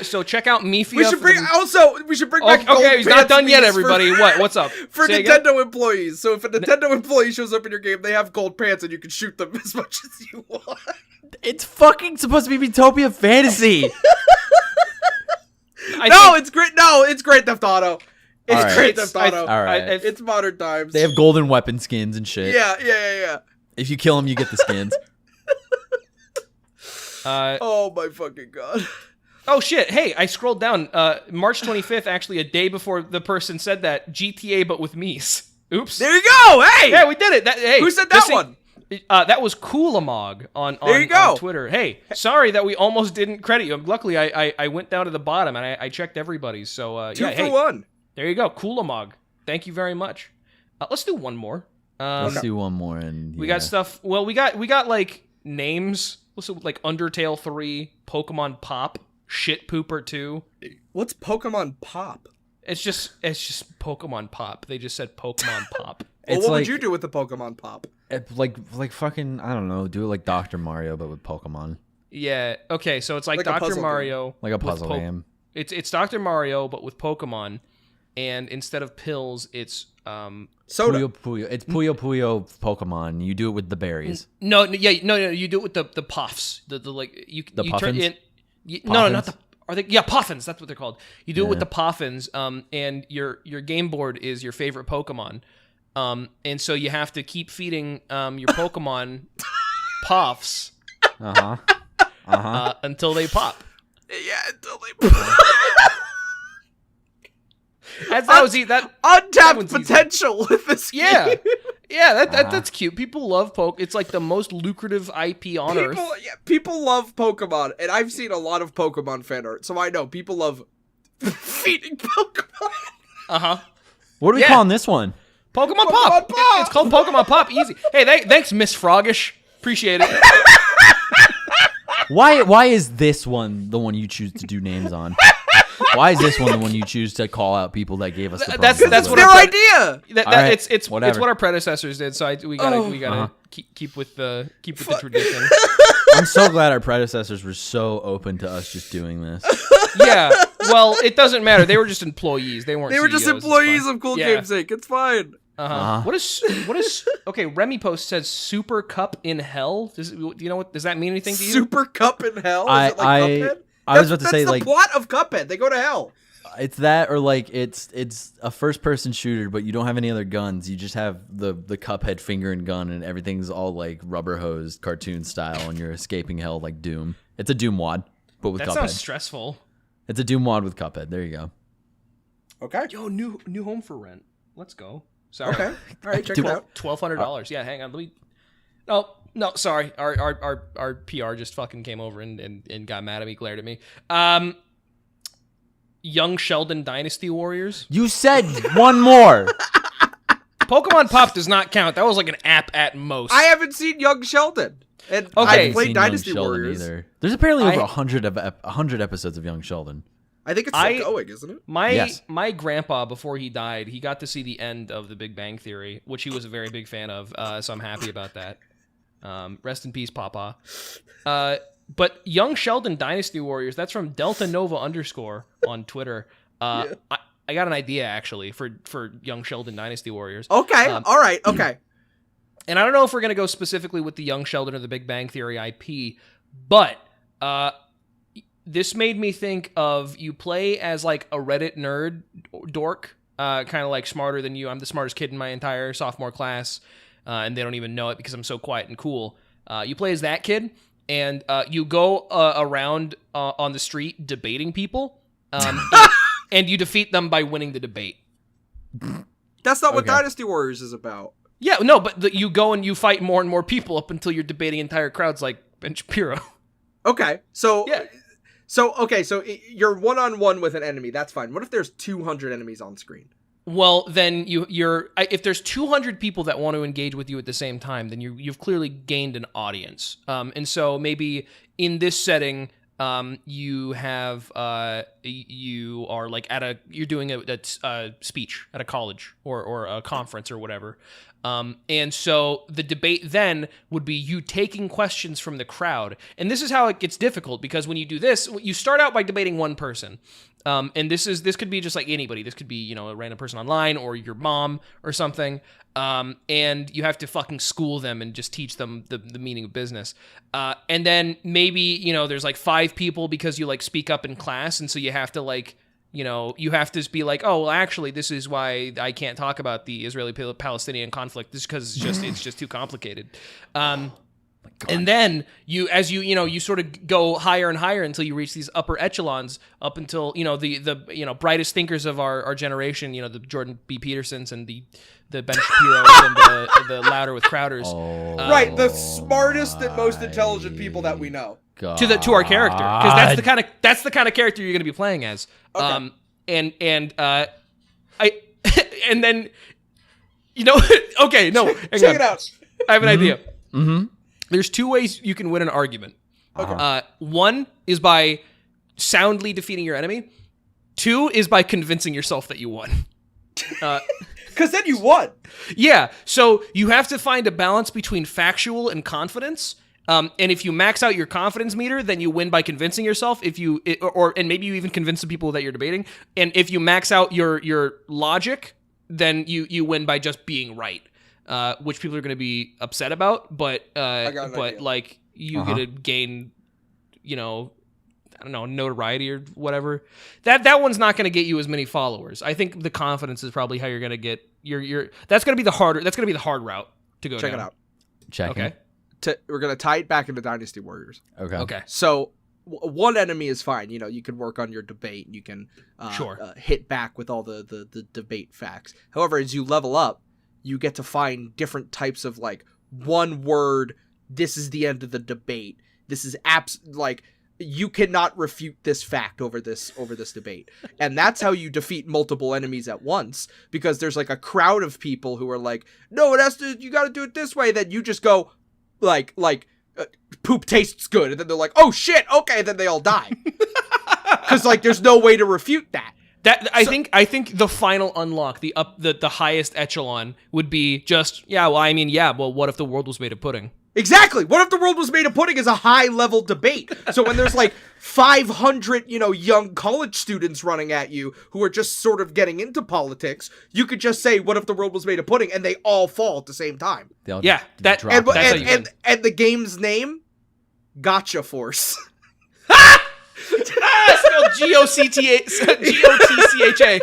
So check out Mifia. We should bring back. Okay, he's not done yet, Me's everybody. What's up? For Say again? Nintendo employees. So if a Nintendo employee shows up in your game, they have gold pants and you can shoot them as much as you want. It's fucking supposed to be Utopia Fantasy. It's great. No, it's Great Theft Auto. It's Right. Great Theft Auto. All right. It's modern times. They have golden weapon skins and shit. Yeah. If you kill them, you get the skins. Oh my fucking god. Oh shit! Hey, I scrolled down. March 25th, actually, a day before the person said that, GTA, but with Mies. Oops. There you go. Hey. Yeah, we did it. Who said that one? That was Coolamog on Twitter. Hey, sorry that we almost didn't credit you. Luckily, I went down to the bottom and I checked everybody's. So Two for one. There you go, Coolamog. Thank you very much. Let's do one more. Let's do one more, and we got stuff. Well, we got like names. Let's do like Undertale 3, Pokemon Pop, Shit Pooper 2. What's Pokemon Pop? It's just Pokemon Pop. They just said Pokemon Pop. Well, what would you do with the Pokemon Pop? Like fucking, I don't know, do it like Dr. Mario, but with Pokemon. Yeah. Okay. So it's like Like a Dr. puzzle Mario, Like a puzzle game. It's Dr. Mario, but with Pokemon, and instead of pills, it's Soda. Puyo Puyo. It's Puyo Puyo Pokemon. You do it with the berries. No. You do it with the puffs. The like you. The you puffins? turn in. No, not the. Are they? Yeah, puffins. That's what they're called. You do it with the puffins. And your game board is your favorite Pokemon. And so you have to keep feeding your Pokemon puffs. Until they pop. Yeah, until they pop. That untapped potential with this game. Yeah, that's cute. People love It's like the most lucrative IP on Earth. People love Pokemon, and I've seen a lot of Pokemon fan art, so I know people love feeding Pokemon. What are we calling this one? Pokemon Pop. It's called Pokemon Pop. Easy. Hey, thanks, Miss Froggish. Appreciate it. Why is this one the one you choose to do names on? Why is this one the one you choose to call out people that gave us the That's prompts? what their our idea. It's whatever. what our predecessors did. So we gotta keep with the tradition. I'm so glad our predecessors were so open to us just doing this. Yeah. Well, it doesn't matter. They were just employees. They weren't. They were just CEOs. It's employees fine. of Cool Yeah. Game's Inc. It's fine. What is okay? Remy Post says Super Cup in Hell. Do you know what? Does that mean anything to you? Super Cup in Hell? Is it like Cuphead? I was about to say, that's like, the plot of Cuphead. They go to hell. it's that, or like it's a first person shooter, but you don't have any other guns. You just have the Cuphead finger and gun, and everything's all like rubber hosed cartoon style, and you're escaping hell like Doom. It's a Doom wad, but with That Cuphead. sounds stressful. It's a Doom wad with Cuphead. There you go. Okay. Yo, new home for rent. Let's go. Sorry. Okay. All right, check it out. $1,200. Yeah, hang on. Let me. No, sorry. Our PR just fucking came over and got mad at me, glared at me. Young Sheldon Dynasty Warriors. You said one more. Pokemon Pop does not count. That was like an app at most. I haven't seen Young Sheldon. And Okay. I haven't played seen Dynasty Young Sheldon Warriors. either. There's apparently over 100 episodes of Young Sheldon. I think it's still going, isn't it? My grandpa, before he died, he got to see the end of The Big Bang Theory, which he was a very big fan of. So I'm happy about that. Rest in peace, Papa. But Young Sheldon Dynasty Warriors, that's from Delta Nova _ on Twitter. I got an idea actually for Young Sheldon Dynasty Warriors. Okay. All right. Okay. And I don't know if we're gonna go specifically with the Young Sheldon or the Big Bang Theory IP, but this made me think of you play as like a Reddit nerd dork, kind of like smarter than you. I'm the smartest kid in my entire sophomore class, and they don't even know it because I'm so quiet and cool. You play as that kid, and you go around on the street debating people, and you defeat them by winning the debate. That's not what Okay. Dynasty Warriors is about. Yeah, no, but you go and you fight more and more people up until you're debating entire crowds like Ben Shapiro. Okay. So Yeah. So you're one-on-one with an enemy. That's fine. What if there's 200 enemies on screen? Well, then if there's 200 people that want to engage with you at the same time, then you've clearly gained an audience. And so maybe in this setting, you have you are like you're doing a speech at a college or a conference or whatever. And so the debate then would be you taking questions from the crowd. And this is how it gets difficult, because when you do this, you start out by debating one person. And this could be just like anybody. This could be, a random person online or your mom or something. And you have to fucking school them and just teach them the meaning of business. And then maybe, there's like 5 people because you like speak up in class. And so you have to like, you have to be like, oh, well, actually, this is why I can't talk about the Israeli-Palestinian conflict. This is because it's just too complicated. And then you sort of go higher and higher until you reach these upper echelons, up until, the brightest thinkers of our generation, the Jordan B. Petersons and the Ben Shapiros and the Louder with Crowders. Right, the smartest and most intelligent people that we know. God. To our character, because that's the kind of character you're going to be playing as. Okay. And then okay, no, hang Check on. it out. I have an idea. Mm-hmm. There's 2 ways you can win an argument. Okay. One is by soundly defeating your enemy. 2 is by convincing yourself that you won. Because then you won. Yeah, so you have to find a balance between factual and confidence. And if you max out your confidence meter, then you win by convincing yourself. And maybe you even convince the people that you're debating. And if you max out your logic, then you win by just being right, which people are going to be upset about. But idea. like you get to gain, I don't know, notoriety or whatever. That one's not going to get you as many followers. I think the confidence is probably how you're going to get that's going to be the hard route to go Check down. it out. Checking. Okay. We're going to tie it back into Dynasty Warriors. Okay. So one enemy is fine. You can work on your debate. You can hit back with all the debate facts. However, as you level up, you get to find different types of like one word. This is the end of the debate. This is you cannot refute this fact over this debate. And that's how you defeat multiple enemies at once, because there's like a crowd of people who are like, no, you got to do it this way. Then you just go poop tastes good. And then they're like, oh shit. Okay. And then they all die. because like there's no way to refute that. I think the final unlock, the highest echelon would be just well, what if the world was made of pudding? Exactly. What if the world was made of pudding is a high level debate. So when there's like 500, young college students running at you who are just sort of getting into politics, you could just say, what if the world was made of pudding? And they all fall at the same time. That's And the game's name, Gotcha Force. Spelled Gotcha.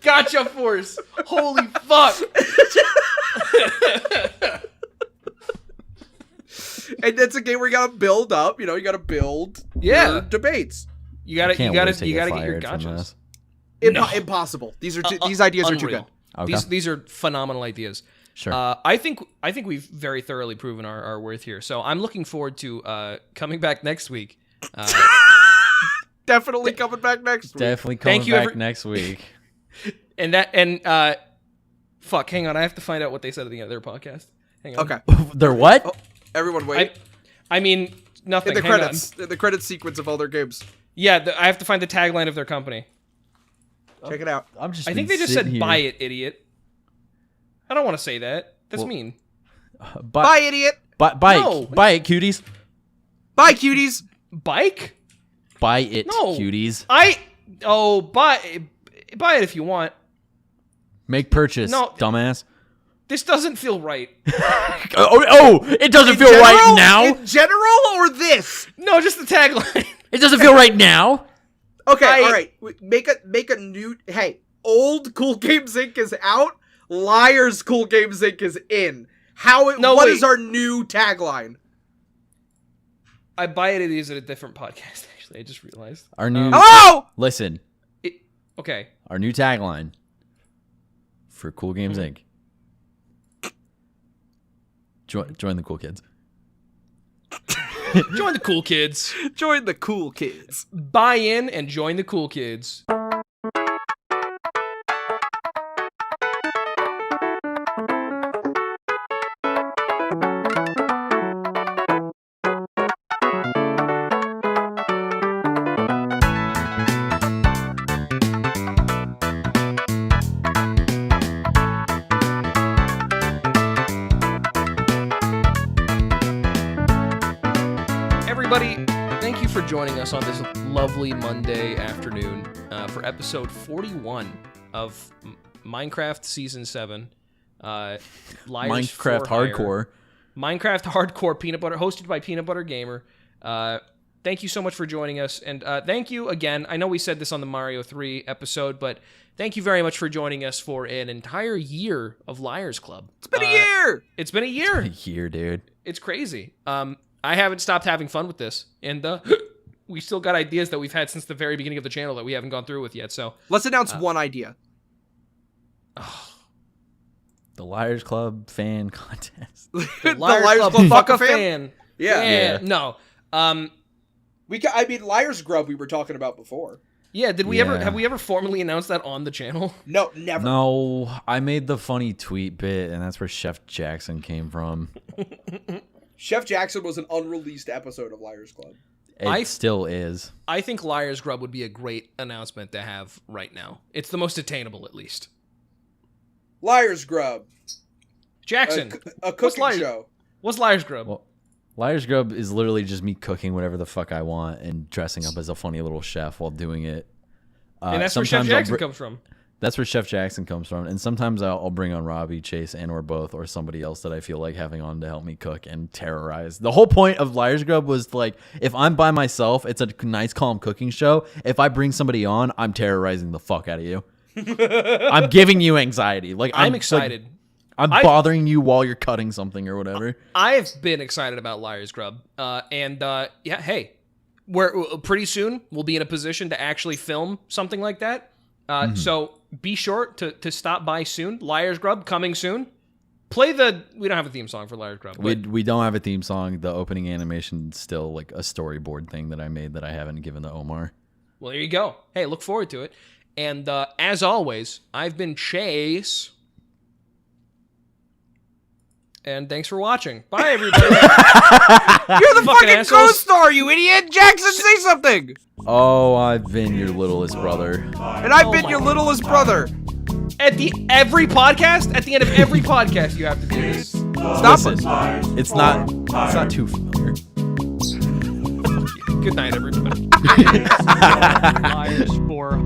Gotcha Force. Holy fuck. And it's a game where you gotta build up. You gotta build your debates. You gotta get your gotchas. Impossible. These ideas are too good. Okay. These are phenomenal ideas. Sure. I think we've very thoroughly proven our worth here. So I'm looking forward to coming back next week. Definitely coming back next week. Definitely coming back next week. Fuck, hang on. I have to find out what they said at the end of their podcast. Hang on. Okay. They're what? Oh, everyone wait. I mean, nothing. In the credits sequence of all their games. Yeah, I have to find the tagline of their company. Check it out. I think they just said, buy it, idiot. I don't want to say that. That's mean. Bye, idiot. Buy it, cuties. Bye, cuties. Bike? Buy it, No. cuties. Buy it if you want. Make purchase, No. dumbass. This doesn't feel right. It doesn't feel right now. In general, or this? No, just the tagline. It doesn't feel right now. Okay, all right. Make a new. Hey, old Cool Games Inc. is out. Liars Cool Games Inc. is in. What is our new tagline? I buy it is at a different podcast. Actually, I just realized. Our new. Hello. Listen. Okay. Our new tagline for Cool Games Inc. Join the cool kids. Join the cool kids. Join the cool kids. Buy in and join the cool kids. Everybody, thank you for joining us on this lovely Monday afternoon for episode 41 of Minecraft Season 7. Liars Minecraft Hardcore. Minecraft Hardcore Peanut Butter, hosted by Peanut Butter Gamer. Thank you so much for joining us, and thank you again. I know we said this on the Mario 3 episode, but thank you very much for joining us for an entire year of Liars Club. It's been a year! It's been a year! It's been a year, dude. It's crazy. I haven't stopped having fun with this, and we still got ideas that we've had since the very beginning of the channel that we haven't gone through with yet, so... Let's announce one idea. The Liars Club fan contest. The Liars Club fuck a fan. Yeah. No. Liars Grub we were talking about before. Yeah, have we ever formally announced that on the channel? No, never. No, I made the funny tweet bit, and that's where Chef Jackson came from. Chef Jackson was an unreleased episode of Liars Club. It still is. I think Liars Grub would be a great announcement to have right now. It's the most attainable, at least. Liars Grub. Jackson. A cooking show. What's Liars Grub? Well, Liars Grub is literally just me cooking whatever the fuck I want and dressing up as a funny little chef while doing it. And that's where Chef Jackson comes from. That's where Chef Jackson comes from. And sometimes I'll bring on Robbie, Chase, and or both, or somebody else that I feel like having on to help me cook and terrorize. The whole point of Liars Grub was like, if I'm by myself, it's a nice, calm cooking show. If I bring somebody on, I'm terrorizing the fuck out of you. I'm giving you anxiday. Like I'm excited. Like, I'm bothering you while you're cutting something or whatever. I've been excited about Liars Grub. Hey, we're pretty soon we'll be in a position to actually film something like that. So be sure to stop by soon. Liars Grub coming soon. We don't have a theme song for Liars Grub. We don't have a theme song. The opening animation is still like a storyboard thing that I made that I haven't given to Omar. Well, there you go. Hey, look forward to it. And as always, I've been Chase. And thanks for watching. Bye, everybody. You're the fucking assholes. co-star, you idiot! Jackson, say something! Oh, I've been your littlest brother. And I've been your littlest brother. At the end of every podcast, you have to do this. Stop Listen, it. it's not too familiar. Good night, everybody. Liars for